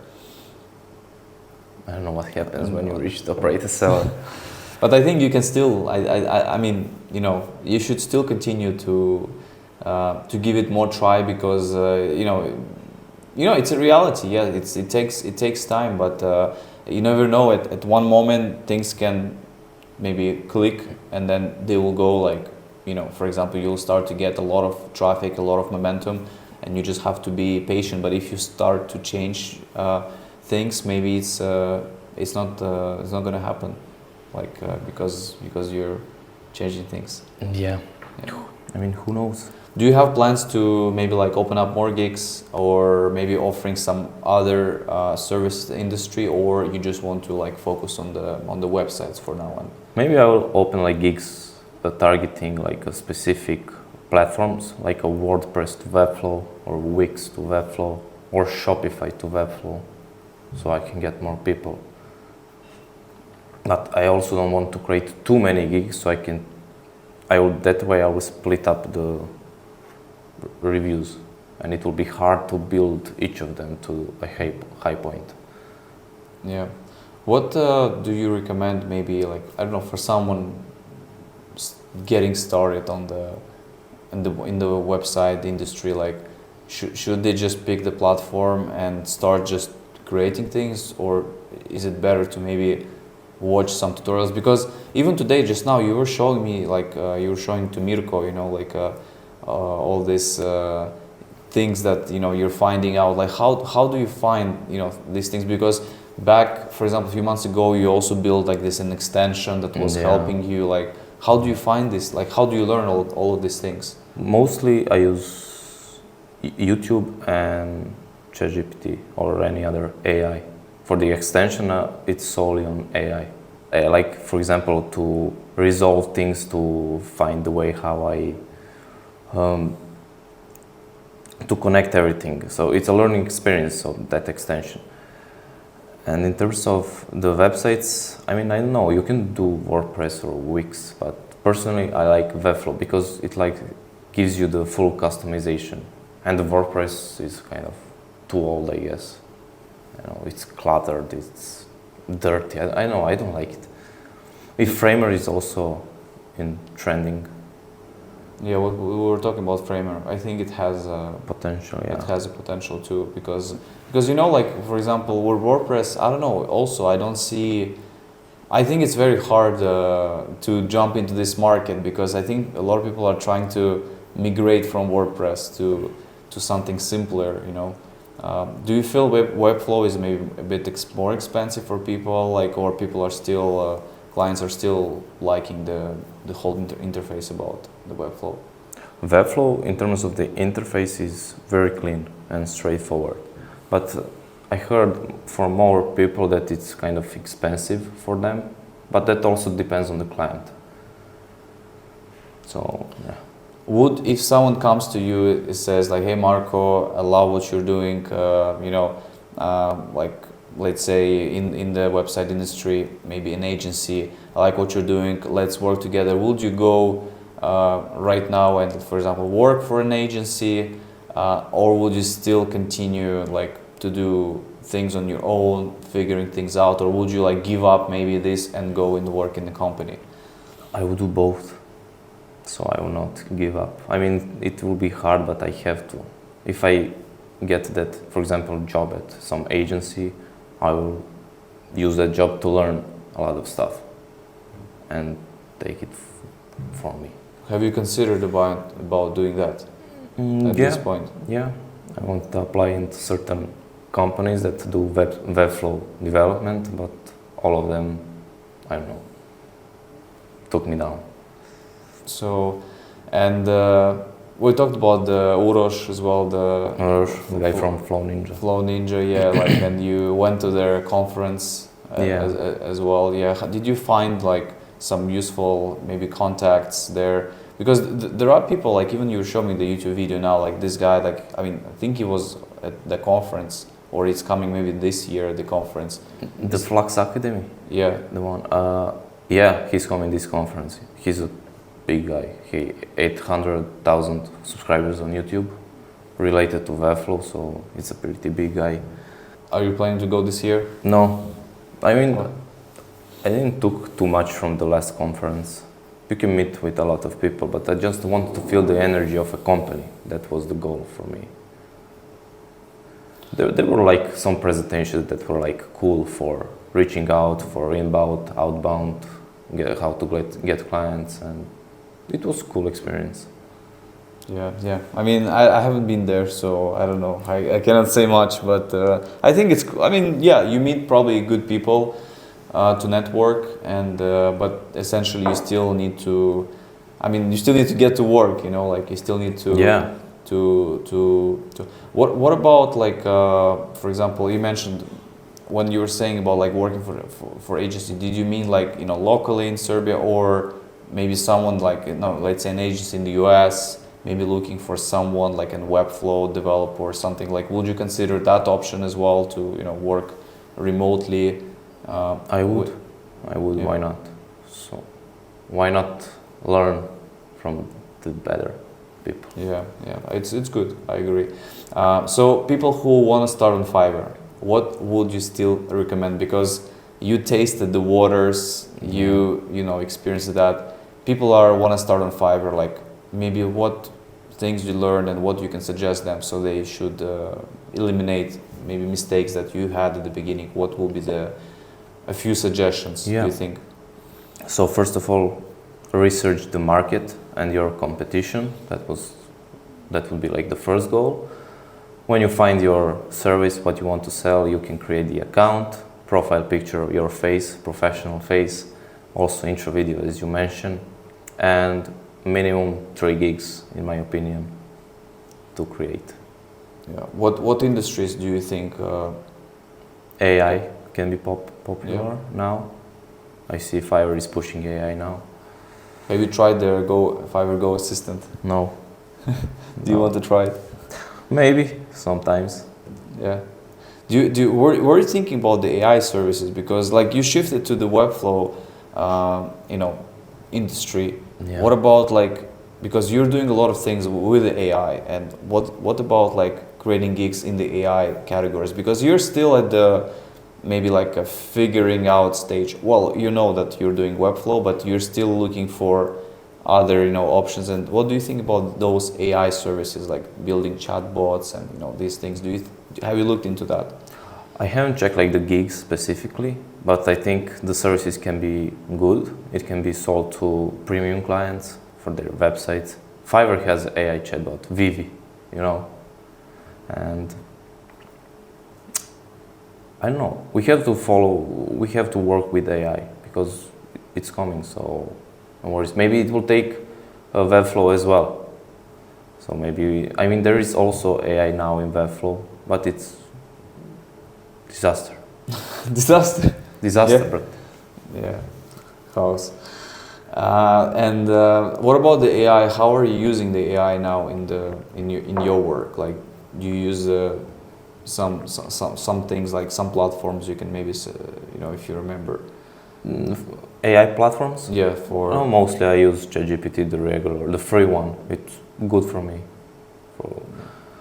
I don't know what happens when you reach the operator seller. But I think you can still, I mean, you should still continue to give it more try, because, it's a reality. Yeah, it takes time, but you never know. At one moment, things can maybe click and then they will go like, for example, you'll start to get a lot of traffic, a lot of momentum, and you just have to be patient. But if you start to change things, maybe it's not gonna happen, like because you're changing things. Yeah. Yeah. I mean, who knows? Do you have plans to maybe like open up more gigs or maybe offering some other service industry, or you just want to like focus on the websites for now on? Maybe I will open like gigs targeting like a specific platforms, like a WordPress to Webflow or Wix to Webflow or Shopify to Webflow, so I can get more people. But I also don't want to create too many gigs, so that way I will split up the reviews, and it will be hard to build each of them to a high point. Yeah. What do you recommend, maybe like, I don't know, for someone getting started on in the website industry, like should they just pick the platform and start just creating things, or is it better to maybe watch some tutorials? Because even today, just now, you were showing me, like you were showing to Mirko, like all these things that you're finding out. Like how do you find these things? Because back, for example, a few months ago, you also built like an extension that was helping you. Like how do you find this? Like how do you learn all of these things? Mostly I use YouTube and ChatGPT or any other AI. For the extension, it's solely on AI. Like, for example, to resolve things, to find the way how to connect everything. So it's a learning experience of that extension. And in terms of the websites, I mean, I don't know, you can do WordPress or Wix, but personally I like Webflow because it like gives you the full customization. And the WordPress is kind of too old, I guess. It's cluttered, it's dirty. I know, I don't like it. If Framer is also in trending. Yeah, we were talking about Framer. I think it has potential. Yeah, it has a potential too, because like for example, with WordPress, I don't know. Also, I don't see. I think it's very hard to jump into this market, because I think a lot of people are trying to migrate from WordPress to something simpler. Do you feel Webflow is maybe a bit more expensive for people, like, or people are still clients are still liking the whole interface about the Webflow? Webflow, in terms of the interface, is very clean and straightforward. But I heard from more people that it's kind of expensive for them, but that also depends on the client. So, yeah. If someone comes to you, it says like, "Hey Marko, I love what you're doing. Like let's say in the website industry, maybe an agency. I like what you're doing. Let's work together." Would you go right now and, for example, work for an agency, or would you still continue like to do things on your own, figuring things out, or would you like give up maybe this and go and work in the company? I would do both. So I will not give up. I mean, it will be hard, but I have to. If I get that, for example, job at some agency, I will use that job to learn a lot of stuff and take it for me. Have you considered about doing that at this point? Yeah, I want to apply into certain companies that do Webflow development, but all of them, I don't know, took me down. So, and we talked about the Uroš as well, the guy from Flow Ninja. Flow Ninja, yeah, like, and you went to their conference as well, yeah. Did you find like some useful maybe contacts there? Because there are people, like, even you show me the YouTube video now, like this guy, like, I mean, I think he was at the conference, or he's coming maybe this year at the conference. The Flux Academy? Yeah. The one, yeah, he's coming this conference. He's a big guy. He 800,000 subscribers on YouTube related to Webflow, so it's a pretty big guy. Are you planning to go this year? No, I mean, I didn't took too much from the last conference. You can meet with a lot of people, but I just wanted to feel the energy of a company. That was the goal for me. There were like some presentations that were like cool for reaching out, for inbound, outbound, how to get clients, and it was a cool experience. Yeah. I mean, I haven't been there, so I don't know. I cannot say much, but I think it's. I mean, yeah, you meet probably good people. to network, and but essentially you still need to. I mean, you still need to get to work. You know, like you still need to. Yeah. To. What about like for example, you mentioned when you were saying about like working for agency. Did you mean like locally in Serbia, or maybe someone like let's say an agency in the US, maybe looking for someone like a Webflow developer or something? Like, would you consider that option as well to work remotely? I would. Yeah. Why not? So, why not learn from the better people? Yeah, it's good. I agree. So people who want to start on Fiverr, what would you still recommend? Because you tasted the waters, you experienced that. People want to start on Fiverr. Like, maybe what things you learned and what you can suggest them so they should eliminate maybe mistakes that you had at the beginning. What will be a few suggestions? Do you think? So first of all, research the market and your competition. That would be like the first goal. When you find your service, what you want to sell, you can create the account, profile picture of your face, professional face, also intro video as you mentioned, and minimum 3 gigs in my opinion to create. Yeah. What industries do you think? AI can be popular now. I see Fiverr is pushing AI now. Have you tried their Fiverr Go Assistant? No. Do you want to try it? Maybe sometimes. Yeah. Were you thinking about the AI services, because like you shifted to the Webflow, industry? Yeah. What about like, because you're doing a lot of things with the AI, and what about like creating gigs in the AI categories? Because you're still at the maybe like a figuring out stage. Well, you know that you're doing Webflow, but you're still looking for other options. And what do you think about those AI services, like building chatbots and these things? Have you looked into that? I haven't checked like the gigs specifically, but I think the services can be good. It can be sold to premium clients for their websites. Fiverr has AI chatbot, Vivi, and I don't know. We have to work with AI because it's coming. So no worries. Maybe it will take Webflow as well. So maybe there is also AI now in Webflow, but it's disaster. Disaster. Disaster, Yeah. bro. Yeah. Chaos. And what about the AI? How are you using the AI now in your work? Like, do you use some things, like some platforms you can maybe if you remember? AI platforms? Yeah, No, mostly I use ChatGPT, the free one. It's good for me.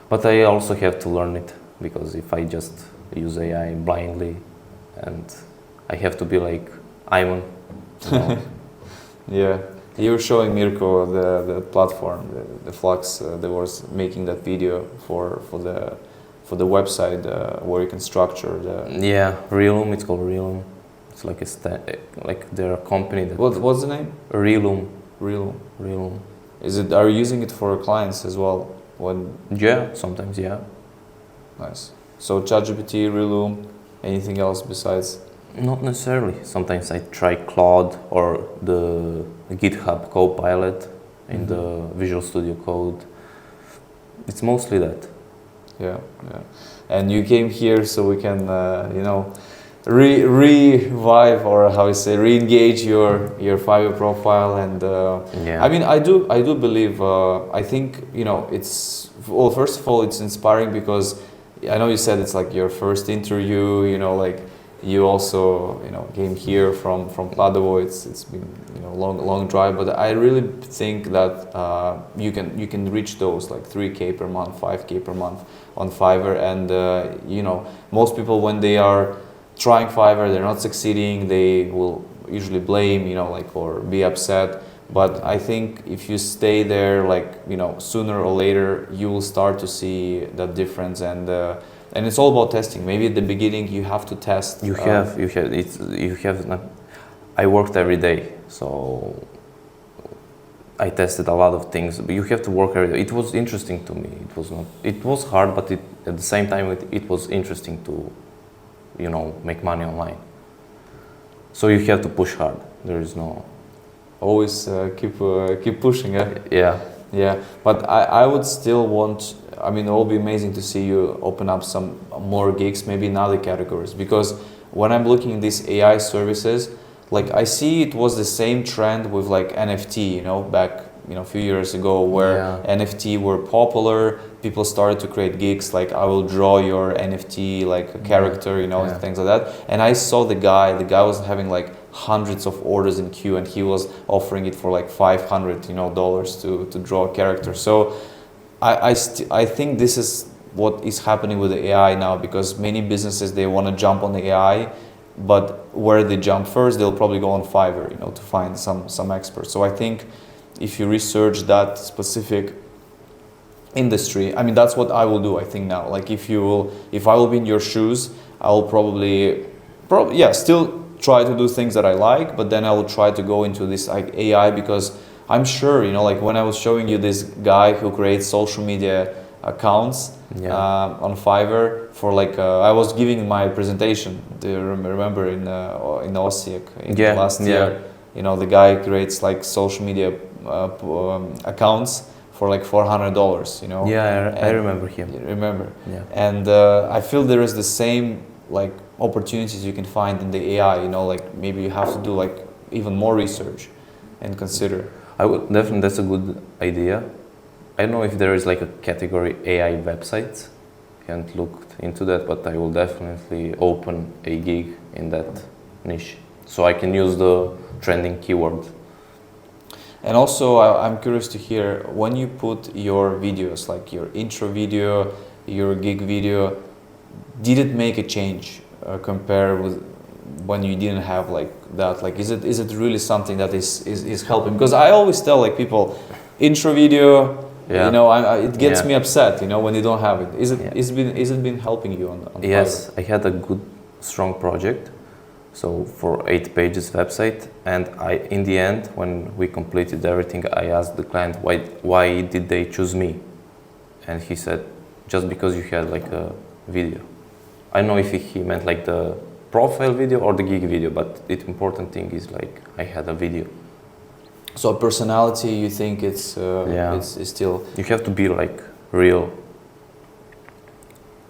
But I also have to learn it, because if I just use AI blindly, and I have to be like Ivan. Yeah, you were showing Mirko the platform, the Flux that was making that video for the website where you can structure the. Yeah, Relume. It's called Relume. It's like they're a company that. What's the name? Relume. Relume. Are you using it for clients as well? Yeah, sometimes, yeah. Nice. So ChatGPT, Relume, anything else besides? Not necessarily. Sometimes I try Claude or the GitHub Copilot in the Visual Studio Code. It's mostly that. Yeah. And you came here so we can, revive, or how you say, re-engage your Fiverr profile. And I do believe. I think it's first of all, it's inspiring because I know you said it's like your first interview. Like you also came here from Kladovo. It's been long drive, but I really think that you can reach those like 3K per month, 5K per month on Fiverr. And most people, when they are trying Fiverr, they're not succeeding, they will usually blame or be upset. But I think if you stay there, sooner or later you will start to see that difference. And it's all about testing. Maybe at the beginning you have to test. I worked every day, so I tested a lot of things. But you have to work every day. It was interesting to me. It was hard, but at the same time it was interesting to make money online. So you have to push hard. There is no. Always keep pushing, yeah. Yeah. Yeah, but I would still want. I mean, it will be amazing to see you open up some more gigs, maybe in other categories. Because when I'm looking at these AI services, like I see it was the same trend with like NFT, you know, back a few years ago, where NFT were popular. People started to create gigs like I will draw your NFT like a character, you know, and things like that. And I saw the guy was having like hundreds of orders in queue, and he was offering it for like $500, dollars to draw a character. So I think this is what is happening with the AI now, because many businesses, they want to jump on the AI, but where they jump first, they'll probably go on Fiverr, to find some experts. So I think if you research that specific industry, I mean, that's what I will do, I think now. Like if I will be in your shoes, I will probably still try to do things that I like, but then I will try to go into this like AI, because I'm sure, like when I was showing you this guy who creates social media accounts on Fiverr for like, I was giving my presentation, do you remember in Osijek last year, the guy creates like social media accounts for like $400, Yeah, I remember him. You remember? Yeah. And I feel there is the same like opportunities you can find in the AI, like maybe you have to do like even more research and consider. I would definitely, that's a good idea. I don't know if there is like a category AI websites. I haven't looked into that, but I will definitely open a gig in that niche, so I can use the trending keyword. And also, I'm curious to hear, when you put your videos, like your intro video, your gig video, did it make a change compared with when you didn't have like that? Like, is it really something that is helping? Because I always tell like people, intro video, it gets me upset, when you don't have it. Is it been helping you on Yes, Fiverr? I had a good, strong project. So for 8 pages website, and in the end, when we completed everything, I asked the client why did they choose me, and he said just because you had like a video. I don't know if he meant like the profile video or the gig video, but the important thing is like I had a video. So personality, you think it's still. You have to be like real.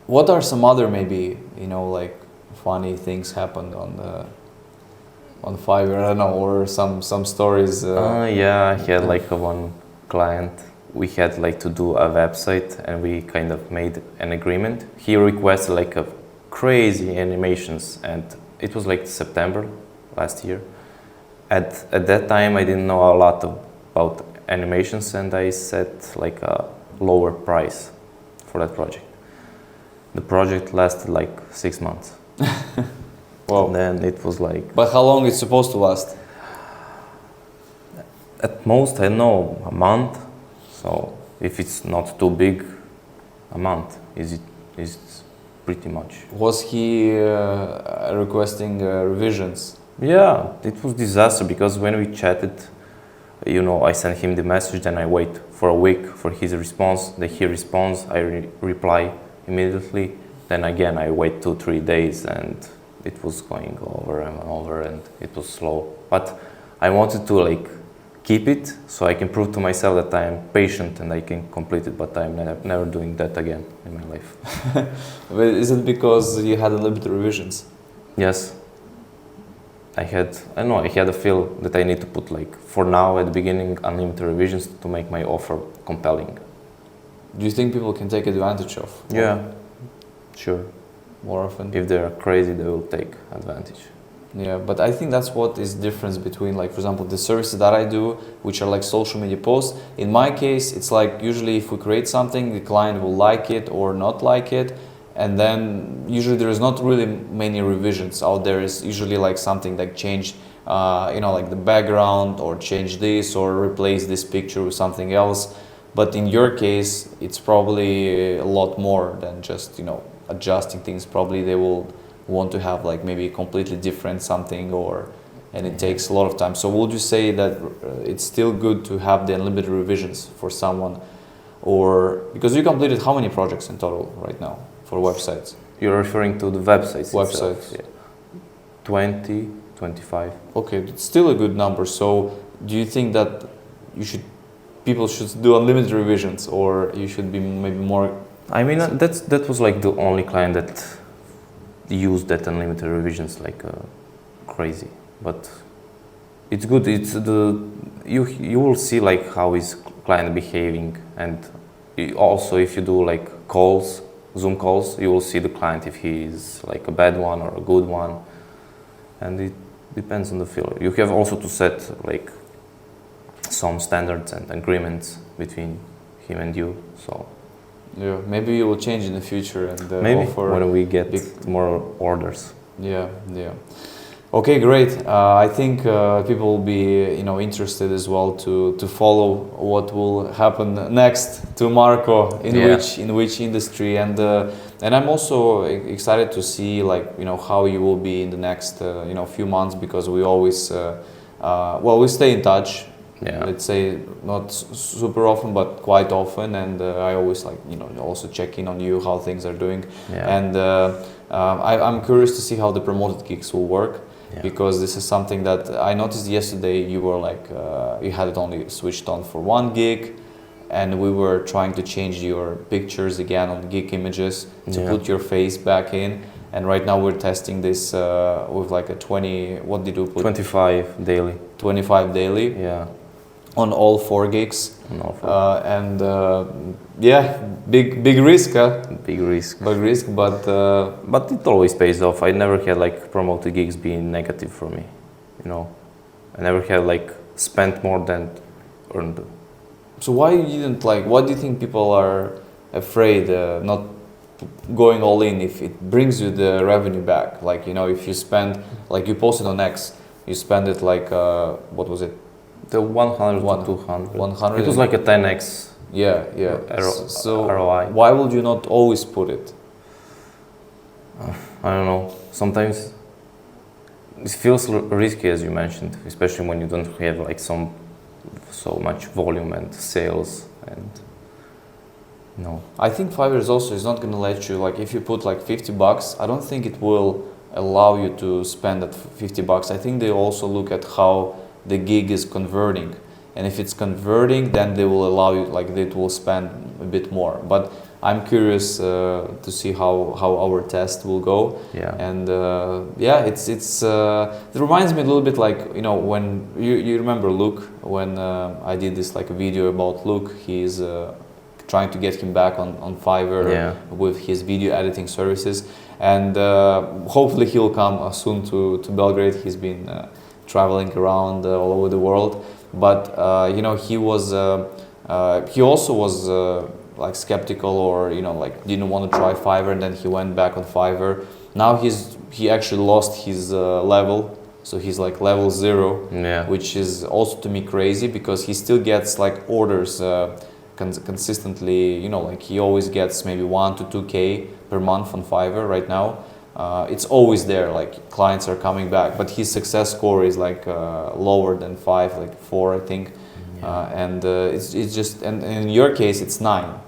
What are some other maybe like funny things happened on Fiverr? I don't know, or some stories. I had like one client. We had like to do a website, and we kind of made an agreement. He requested like a crazy animations, and it was like September last year. At that time, I didn't know a lot about animations, and I set like a lower price for that project. The project lasted like 6 months. Wow. And then it was like. But how long it's supposed to last? At most, I know, a month. So if it's not too big, a month is pretty much. Was he requesting revisions? Yeah, it was disaster, because when we chatted, I sent him the message, then I wait for a week for his response. Then he responds, I reply immediately. Then again, I wait 2-3 days, and it was going over and over, and it was slow. But I wanted to like keep it, so I can prove to myself that I am patient and I can complete it. But I'm never doing that again in my life. But is it because you had unlimited revisions? Yes. I had a feel that I need to put like, for now at the beginning, unlimited revisions to make my offer compelling. Do you think people can take advantage of? Yeah, sure. More often? If they're crazy, they will take advantage. Yeah, but I think that's what is difference between, like, for example, the services that I do, which are like social media posts. In my case, it's like usually if we create something, the client will like it or not like it. And then usually there is not really many revisions out there. It's usually like something like change, like the background, or change this, or replace this picture with something else. But in your case, it's probably a lot more than just, adjusting things. Probably they will want to have like maybe a completely different something, and it takes a lot of time. So would you say that it's still good to have the unlimited revisions for someone, or because you completed how many projects in total right now for websites? You're referring to the websites? Websites. Itself, yeah. 20 25. Okay, it's still a good number. So do you think that people should do unlimited revisions, or you should be maybe more? I mean, that was like the only client that used that unlimited revisions like crazy. But it's good. It's you will see like how is client behaving, and also if you do like calls, Zoom calls, you will see the client if he is like a bad one or a good one, and it depends on the field. You have also to set like some standards and agreements between him and you. So Yeah, maybe you will change in the future and maybe offer when we get more orders. Yeah, yeah. Okay, great. I think people will be, interested as well to follow what will happen next to Marko in which industry, and I'm also excited to see how you will be in the next few months, because we always we stay in touch. Yeah. Let's say not super often, but quite often, and I always also check in on you how things are doing, Yeah. and I'm curious to see how the promoted gigs will work. Yeah. Because this is something that I noticed yesterday. You were you had it only switched on for one gig, and we were trying to change your pictures again on gig images to put your face back in. And right now we're testing this with like a 20. What did you put? 25 daily. 25 daily. Yeah. On all 4 gigs. On all 4. Big risk, huh? Big risk. Big risk, but it always pays off. I never had like promoted gigs being negative for me, I never had spent more than earned. So why you didn't what do you think people are afraid not going all in if it brings you the revenue back? If you spend, you posted on X, you spend it what was it? The 100 to 200. 100. It was like a 10x. Yeah. So ROI. why would you not always put it? I don't know. Sometimes it feels risky, as you mentioned, especially when you don't have so much volume and sales and. No. I think Fiverr is not going to let you, if you put $50, I don't think it will allow you to spend that $50. I think they also look at how the gig is converting, and if it's converting, then they will allow you, they will spend a bit more. But I'm curious to see how our test will go. Yeah. And it reminds me a little bit when you remember Luke, when I did this video about Luke. He's trying to get him back on Fiverr with his video editing services, and hopefully he'll come soon to Belgrade. He's been traveling around all over the world, but he was he also was skeptical, or didn't want to try Fiverr, and then he went back on Fiverr. Now he actually lost his level, so he's level 0, which is also to me crazy, because he still gets orders consistently. He always gets maybe 1 to 2K per month on Fiverr right now. It's always there, clients are coming back, but his success score is lower than 5, 4, I think. And it's just, and in your case it's 9.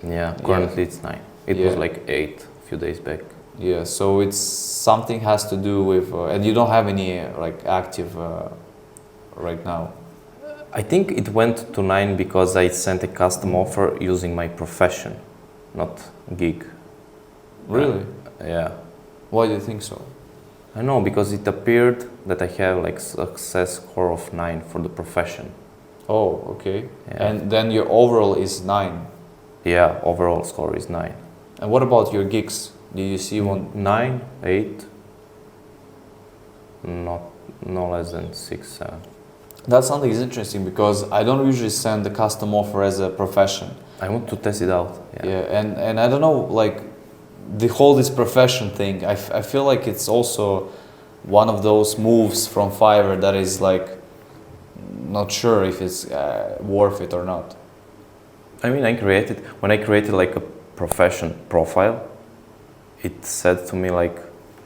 Yeah, currently it's 9. It was 8 a few days back. Yeah, so it's something has to do with, and you don't have any active right now. I think it went to 9 because I sent a custom offer using my profession, not gig. Really? Yeah. Why do you think so? I know, because it appeared that I have success score of 9 for the profession. Oh, okay. Yeah. And then your overall is 9. Yeah, overall score is 9. And what about your gigs? Do you see one? 9, 8, no less than 6, 7. That's something is interesting, because I don't usually send the custom offer as a profession. I want to test it out. Yeah, and I don't know, the whole this profession thing, I feel like it's also one of those moves from Fiverr that is not sure if it's worth it or not. I mean, when I created a profession profile, it said to me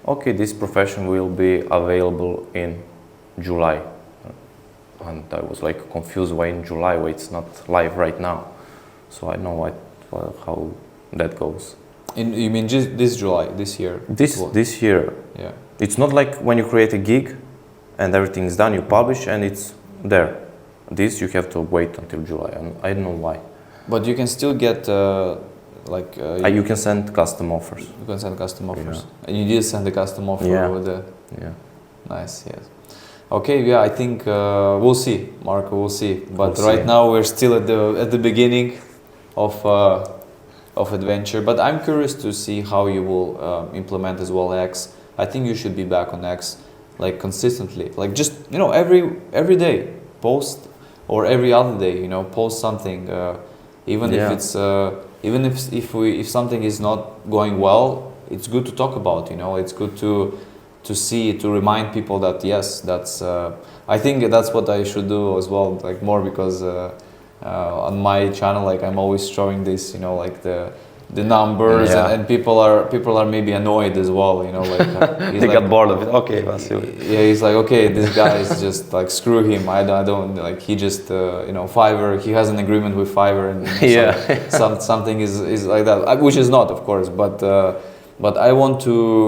okay, this profession will be available in July. And I was confused, why in July, why it's not live right now. So I know how that goes. You mean just this July, this year? This year. Yeah. It's not like when you create a gig, and everything is done. You publish, and it's there. This you have to wait until July, and I don't know why. But you can still get You can send custom offers. You can send custom offers, and you did send the custom offer with the. Yeah. Nice. Yes. Okay. Yeah. I think we'll see, Marko. We'll see. But We'll right see. now we're still at the beginning of adventure. But I'm curious to see how you will implement as well X. I think you should be back on X, like consistently, like just every day post, or every other day, post something, even if it's even if something is not going well, it's good to talk about. It's good to see, to remind people that yes, that's. I think that's what I should do as well, like more, because on my channel, like I'm always showing this, like the numbers, and people are maybe annoyed as well, like They got bored of it. Okay, Vasily. yeah, he's like, okay, this guy is just like, screw him. I don't like, he just Fiverr, he has an agreement with Fiverr, and something is like that, which is not, of course, but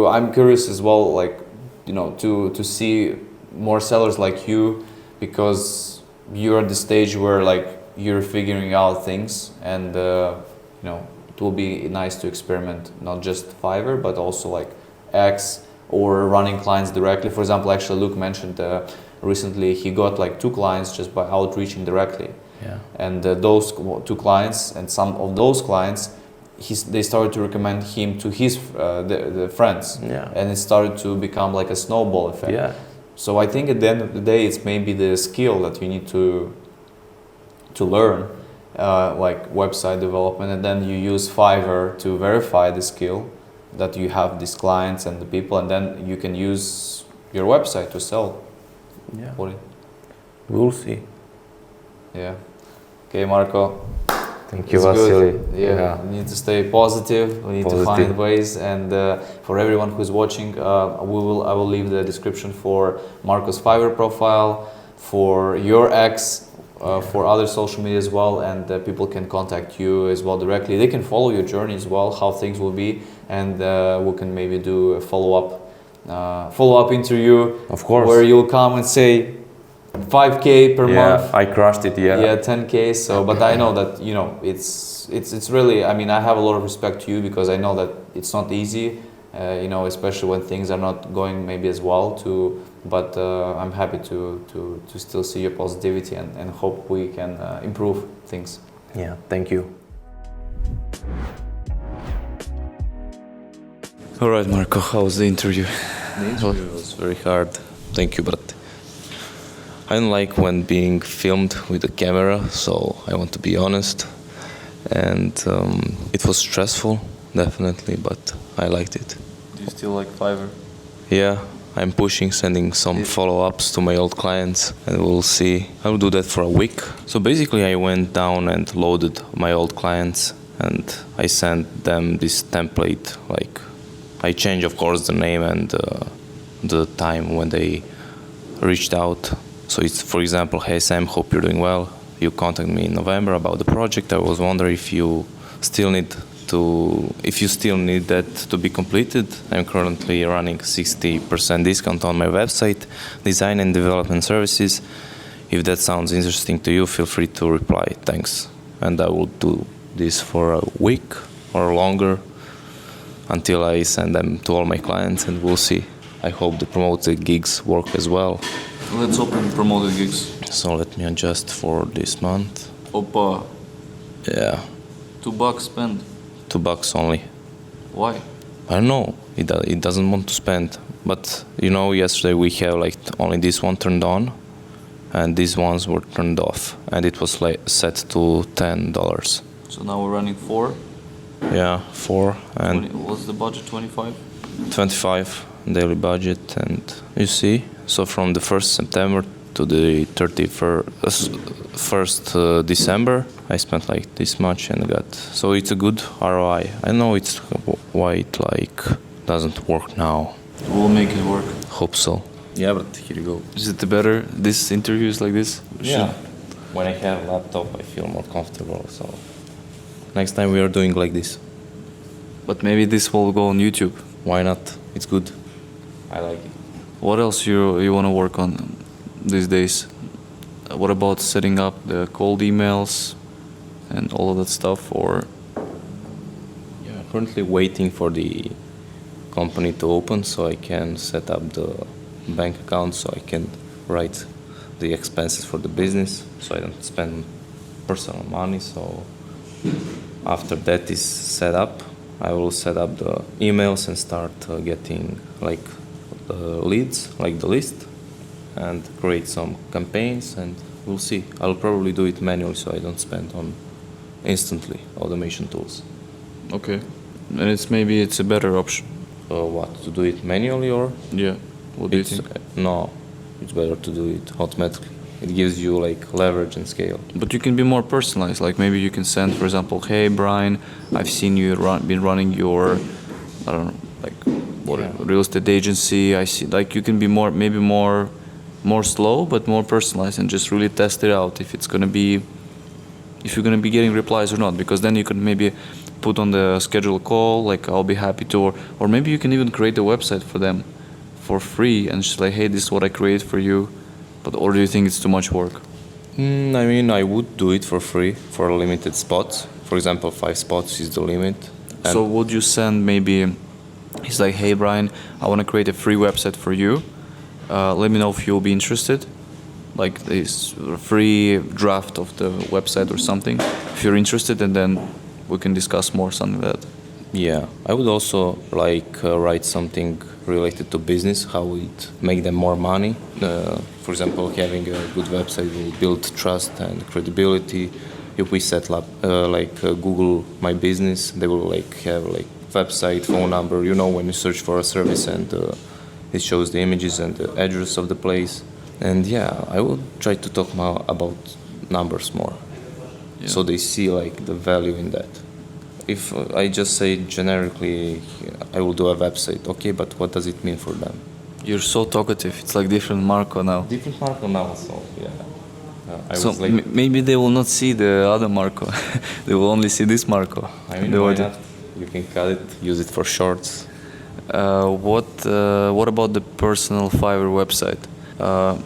I'm curious as well, like to see more sellers like you, because you're at the stage where like you're figuring out things, and it will be nice to experiment, not just Fiverr, but also like X, or running clients directly. For example, actually Luke mentioned recently he got like 2 clients just by outreaching directly. And those 2 clients, and some of those clients, they started to recommend him to his the friends, and it started to become like a snowball effect. So I think at the end of the day, it's maybe the skill that you need to learn, like website development, and then you use Fiverr to verify the skill that you have these clients and the people, and then you can use your website to sell. We'll see. Okay, Marko. Thank you, Vasily. We need to stay positive. We need to find ways. And for everyone who's watching, I will leave the description for Marko's Fiverr profile, for your X, for other social media as well, and people can contact you as well directly. They can follow your journey as well, how things will be, and we can maybe do a follow-up interview. Of course. Where you'll come and say 5K per month. I crushed it. 10K. So, but I know that it's really. I mean, I have a lot of respect to you, because I know that it's not easy. Especially when things are not going maybe as well. But I'm happy to still see your positivity, and hope we can improve things. Thank you. All right, Marko, how was the interview? The interview was very hard. Thank you, but I don't like when being filmed with a camera, so I want to be honest. And it was stressful, definitely, but I liked it. Do you still like Fiverr? Yeah, I'm pushing, sending some follow-ups to my old clients, and we'll see. I will do that for a week. So basically I went down and loaded my old clients, and I sent them this template. Like, I changed, of course, the name and the time when they reached out. So it's, for example, hey Sam, hope you're doing well. You contacted me in November about the project. I was wondering if you still need that to be completed. I'm currently running 60% discount on my website, design and development services. If that sounds interesting to you, feel free to reply. Thanks. And I will do this for a week or longer until I send them to all my clients, and we'll see. I hope the promoted gigs work as well. Let's open promoted gigs. So let me adjust for this month. Opa. Yeah. $2 spend. $2 only. Why? I don't know. It doesn't want to spend. But yesterday we have like only this one turned on, and these ones were turned off, and it was like set to $10. So now we're running 4. Yeah, 4. And 20, what's the budget? 25. 25 daily budget, and you see. So from the 1st September to the 31st December, I spent like this much and got. So it's a good ROI. I know it's why it doesn't work now. We'll make it work. Hope so. Yeah, but here you go. Is it better, this interviews like this? Yeah. When I have a laptop, I feel more comfortable. So next time we are doing like this. But maybe this will go on YouTube. Why not? It's good. I like it. What else you want to work on these days? What about setting up the cold emails and all of that stuff? Or Yeah, currently waiting for the company to open so I can set up the bank account so I can write the expenses for the business so I don't spend personal money. So after that is set up, I will set up the emails and start getting like leads, like the list, and create some campaigns, and we'll see. I'll probably do it manually so I don't spend on instantly automation tools. okay, and maybe it's a better option. What, to do it manually or? Yeah. What do you It's, think? no, it's better to do it automatically. It gives you like leverage and scale. But you can be more personalized. Like maybe you can send, for example, hey Brian, I've seen you been running your, I don't know, like what Yeah. real estate agency. I see. Like you can be maybe more slow, but more personalized, and just really test it out if you're gonna be getting replies or not. Because then you could maybe put on the schedule call. Like I'll be happy to, or maybe you can even create a website for them for free and just like, hey, this is what I created for you. But or do you think it's too much work? I mean, I would do it for free for limited spots. For example, 5 spots is the limit. And So would you send maybe, he's like, hey Brian, I want to create a free website for you. Let me know if you'll be interested. Like this free draft of the website or something. If you're interested, and then we can discuss more, something like that. yeah, I would also like write something related to business, how it make them more money. For example, having a good website will build trust and credibility. If we set up Google My Business, they will like have like website, phone number. You know, when you search for a service, and it shows the images and the address of the place. And yeah, I will try to talk more about numbers more, so they see like the value in that. If I just say generically, I will do a website, okay, but what does it mean for them? You're so talkative. It's like different Marko now. Different Marko now, so yeah. I So was like, maybe they will not see the other Marko. They will only see this Marko. I mean, The why audio. not? You can cut it, use it for shorts. What about the personal Fiverr website?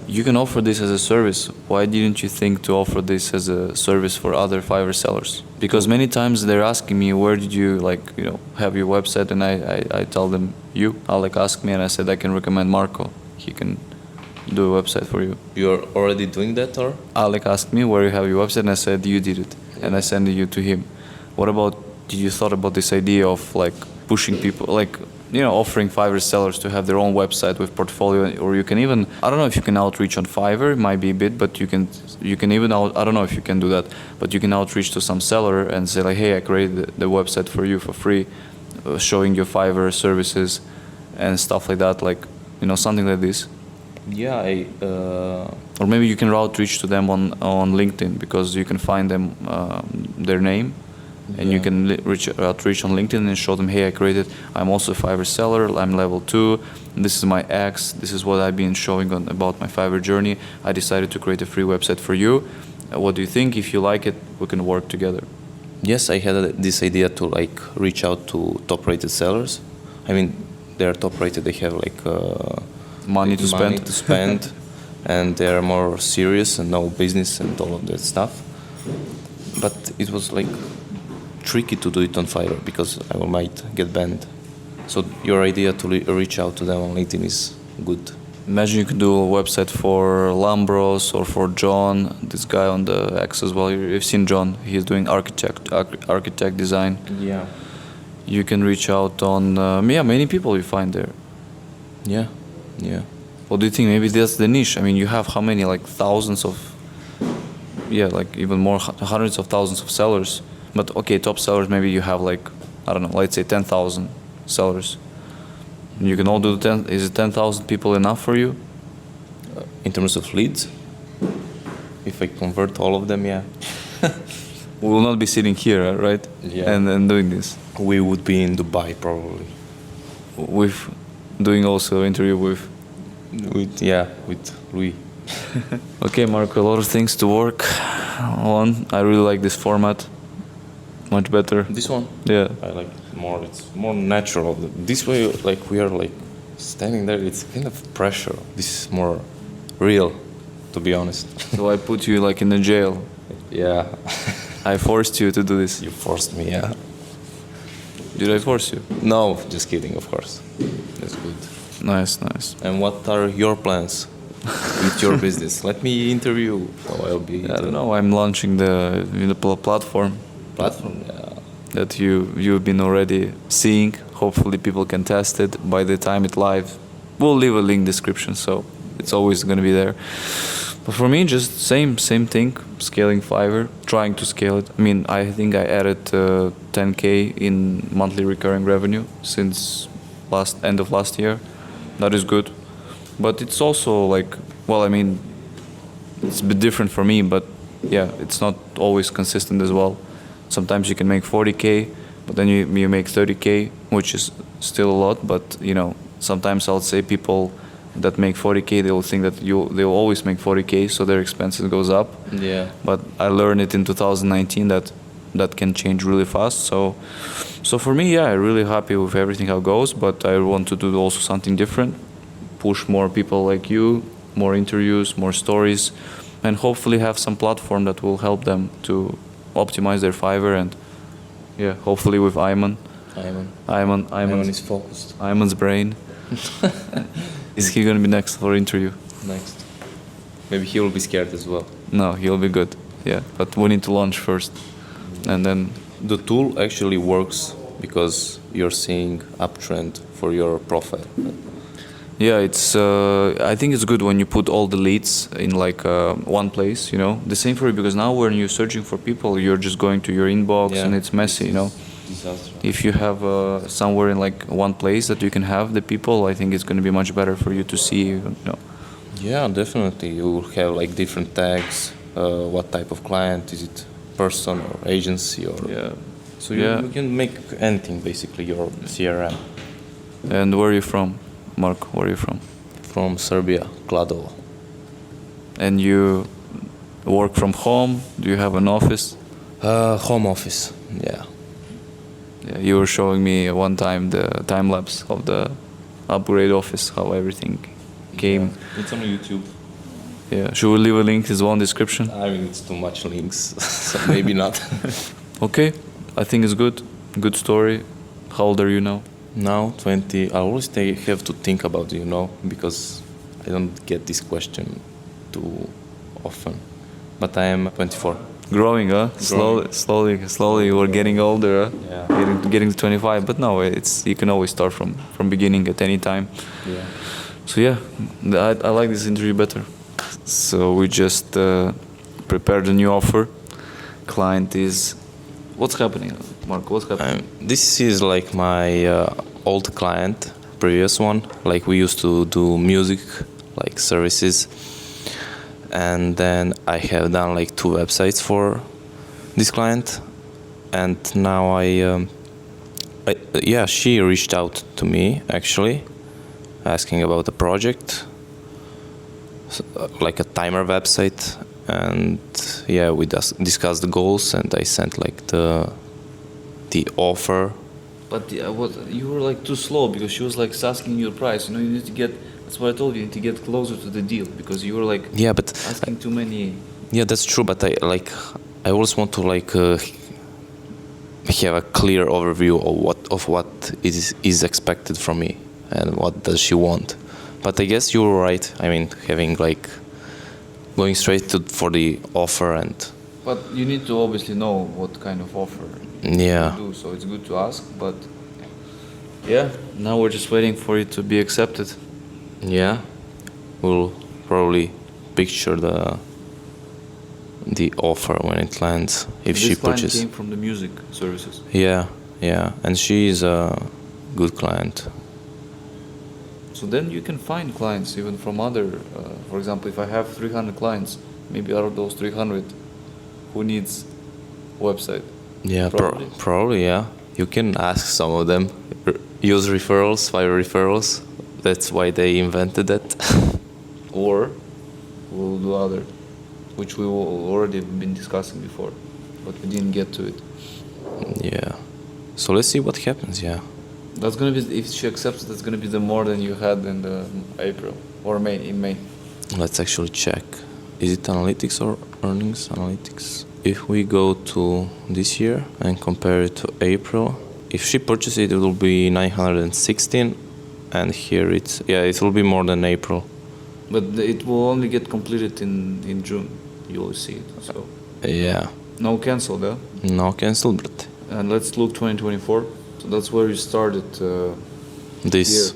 You can offer this as a service. Why didn't you think to offer this as a service for other Fiverr sellers? Because many times they're asking me, where did you have your website? And I tell them, Alec asked me, and I said I can recommend Marko. He can do a website for you. You're already doing that, or? Alec asked me where you have your website, and I said you did it, and I sent you to him. What about? Did you thought about this idea of like pushing people, like offering Fiverr sellers to have their own website with portfolio, or you can even, I don't know if you can outreach on Fiverr, it might be a bit, but you can even I don't know if you can do that, but you can outreach to some seller and say like, hey, I created the website for you for free, showing your Fiverr services and stuff like that, like something like this. Yeah, Or maybe you can outreach to them on LinkedIn, because you can find them their name, and you can outreach on LinkedIn and show them, hey, I'm also a Fiverr seller, I'm level 2, this is my X, this is what I've been showing about my Fiverr journey. I decided to create a free website for you. What do you think? If you like it, we can work together. yes, I had this idea to like reach out to top-rated sellers. I mean, they're top-rated, they have like Money to spend. And they're more serious and know business and all of that stuff. But it was like tricky to do it on Fiverr because I might get banned. So your idea to reach out to them on LinkedIn is good. Imagine you could do a website for Lambros or for John, this guy on the X as well. You've seen John, he's doing architect design. Yeah. You can reach out on, many people you find there. Yeah. What do you think? Maybe that's the niche. I mean, you have how many? Like thousands of, like even more, hundreds of thousands of sellers. But okay, top sellers, maybe you have like, I don't know, let's say 10,000 sellers. You can all do 10, is it 10,000 people enough for you? In terms of leads, if I convert all of them, yeah. We will not be sitting here, right? Yeah. And doing this. We would be in Dubai probably. With doing also interview with. With Louis. Okay, Marko, a lot of things to work on. I really like this format. Much better. This one? Yeah. I like it more. It's more natural. This way, like we are like Standing there, it's kind of pressure. This is more real, to be honest. So I put you like in the jail. Yeah, I forced you to do this. you forced me, yeah. Did I force you? No, just kidding, of course. That's good. Nice, nice. And what are your plans with your business? Let me interview. So I'll be. I don't know. I'm launching the platform Platform. Yeah. that you've been already seeing. Hopefully, people can test it by the time it live. We'll leave a link description, so it's always going to be there. But for me, just same thing. Scaling Fiverr, trying to scale it. I mean, I think I added 10K in monthly recurring revenue since end of last year. That is good. But it's also like, well, I mean, it's a bit different for me, but yeah, it's not always consistent as well. Sometimes you can make 40K, but then you make 30K, which is still a lot. But you know, sometimes I'll say people that make 40K, they will think that they'll always make 40K, so their expenses goes up. Yeah. But I learned it in 2019 that can change really fast. So for me, yeah, I'm really happy with everything how it goes. But I want to do also something different, push more people like you, more interviews, more stories, and hopefully have some platform that will help them to optimize their Fiverr. And yeah, hopefully with Ayman is focused. Ayman's brain. Is he gonna be next for interview? Next. Maybe he will be scared as well. No, he'll be good. Yeah, but we need to launch first, and then The tool actually works because you're seeing uptrend for your profile. yeah, it's. I think it's good when you put all the leads in like one place. You know, the same for you because now when you're searching for people, you're just going to your inbox and it's messy. You know, Disaster. if you have somewhere in like one place that you can have the people, I think it's going to be much better for you to see. You know. Yeah, definitely. You will have like different tags. What type of client is it? Person or agency or Yeah. So Yeah. you can make anything basically your CRM. And where are you from, Marko? Where are you from? From Serbia, Kladovo. And you work from home? Do you have an office? Home office. Yeah. Yeah, you were showing me one time the time lapse of the upgrade office, how everything came. It's on YouTube. Yeah, should we leave a link as well in description? I mean, it's too much links, so maybe not. Okay, I think it's good. Good story. How old are you now? Now 20. I always have to think about because I don't get this question too often. But I am 24. Growing, huh? Slowly. We're getting older. Huh? Yeah. Getting to 25. But no, you can always start from beginning at any time. Yeah. So yeah, I like this interview better. So we just prepared a new offer. Client is... What's happening, Marko? What's happening? This is like my old client, previous one. Like we used to do music, like services. And then I have done like 2 websites for this client. And now she reached out to me actually, asking about a project, like a timer website. And yeah, we discussed the goals, and I sent like the offer. But you were like too slow because she was like asking you the price. You know, you need to get. That's what I told you. You need to get closer to the deal because you were like asking too many. Yeah, that's true. But I always want to have a clear overview of what is expected from me and what does she want. But I guess you were right. I mean, having going straight for the offer and. But you need to obviously know what kind of offer Yeah. you do. So it's good to ask. But yeah, now we're just waiting for it to be accepted. Yeah, we'll probably picture the offer when it lands if she This client purchases. came from the music services. Yeah, and she is a good client. So then you can find clients even from other. For example, if I have 300 clients, maybe out of those 300, who needs website? Yeah, Probably. probably. Yeah, you can ask some of them. Use referrals, Fiverr referrals. That's why they invented that. Or we'll do other, which we already been discussing before, but we didn't get to it. Yeah. So let's see what happens. Yeah. That's gonna be, if she accepts, that's gonna be the more than you had in the April or May. In May. Let's actually check. Is it analytics or earnings analytics? If we go to this year and compare it to April, if she purchases it, it will be 916, and here it will be more than April. But it will only get completed in June. You will see it. So Yeah. no cancel there. No cancel, but And let's look 2024. So that's where you started. this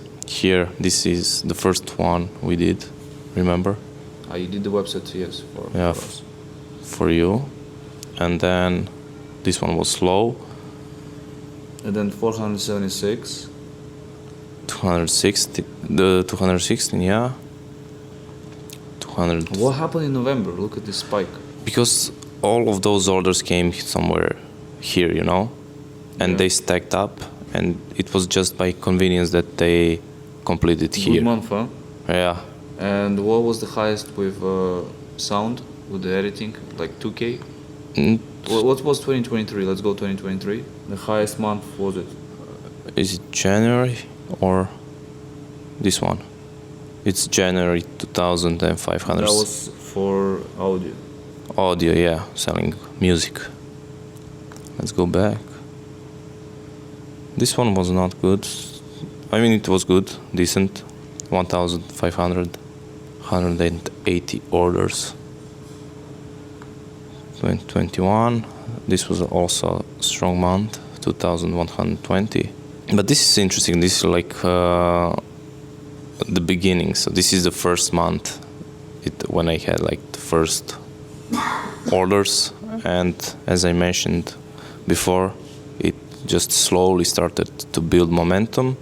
is the first one we did. Remember? You did the website, yes, for us. For you, and then this one was slow. And then 476. 260, the 216, yeah. 200. What happened in November? Look at this spike. Because all of those orders came somewhere here, you know, and Yeah. they stacked up, and it was just by convenience that they completed here. Good month, huh? Yeah. And what was the highest with sound, with the editing? Like 2K? Mm, What was 2023? Let's go 2023. The highest month was it? Is it January or this one? It's January 2,500. That was for audio. Audio, yeah, selling music. Let's go back. This one was not good. I mean, it was good, decent. 1,500, 180 orders. 2021, this was also a strong month, 2,120. But this is interesting. This is like the beginning. So this is the first month when I had like the first orders, and as I mentioned before, it just slowly started to build momentum.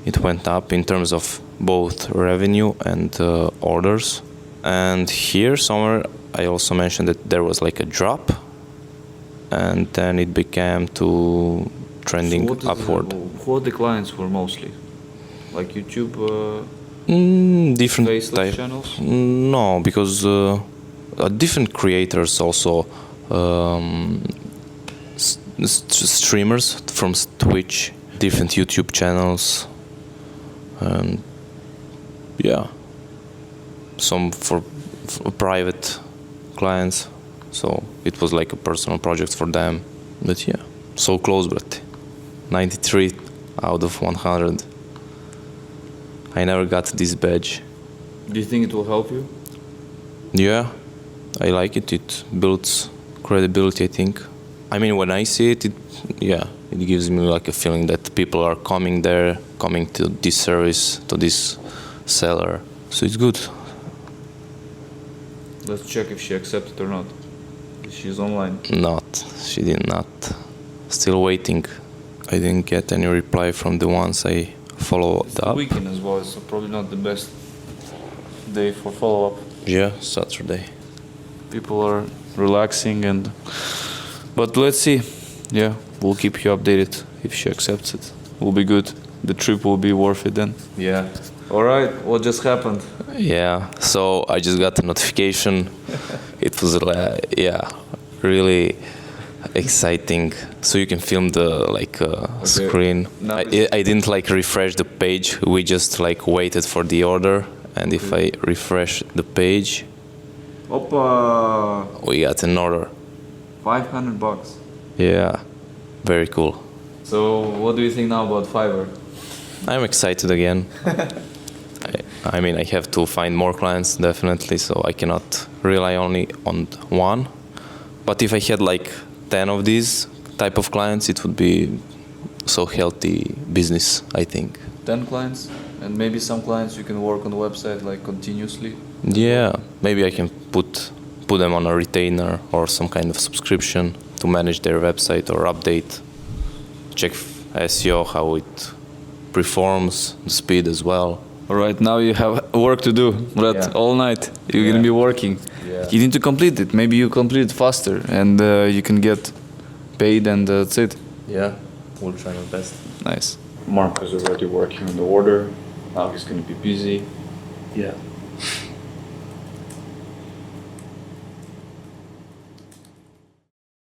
It went up in terms of both revenue and orders. And here somewhere I also mentioned that there was like a drop, and then it began to trending upward. What the clients were mostly? Like YouTube, Different faceless type. channels? No, because different creators also, streamers from Twitch, different YouTube channels, and yeah, some for private clients. So it was like a personal project for them. But yeah, so close, but 93 out of 100. I never got this badge. Do you think it will help you? Yeah, I like it. It builds credibility, I think. I mean, when I see it, it gives me like a feeling that people are coming there, coming to this service, to this seller. So it's good. Let's check if she accepted or not. She's online. Not. She did not. Still waiting. I didn't get any reply from the ones I followed It's up. the weekend as well, so probably not the best day for follow-up. Yeah, Saturday. People are relaxing but let's see. Yeah, we'll keep you updated if she accepts it. Will be good. The trip will be worth it then. Yeah. All right, what just happened? Yeah, so I just got a notification. It was really exciting. So you can film the screen. Now I didn't like refresh the page. We just like waited for the order, and if I refresh the page, Opa! we got an order. $500. Yeah, very cool. So what do you think now about Fiverr? I'm excited again. I mean, I have to find more clients, definitely, so I cannot rely only on one. But if I had like 10 of these type of clients, it would be so healthy business, I think. 10 clients? And maybe some clients you can work on the website like continuously? Yeah, maybe I can put them on a retainer or some kind of subscription to manage their website or update, check SEO, how it performs, the speed as well. All right, now you have work to do, Brad. All night you're gonna be working. Yeah. You need to complete it. Maybe you complete it faster, and you can get paid, and that's it. Yeah, we'll try our best. Nice. Marko is already working on the order. Now he's gonna be busy. Yeah.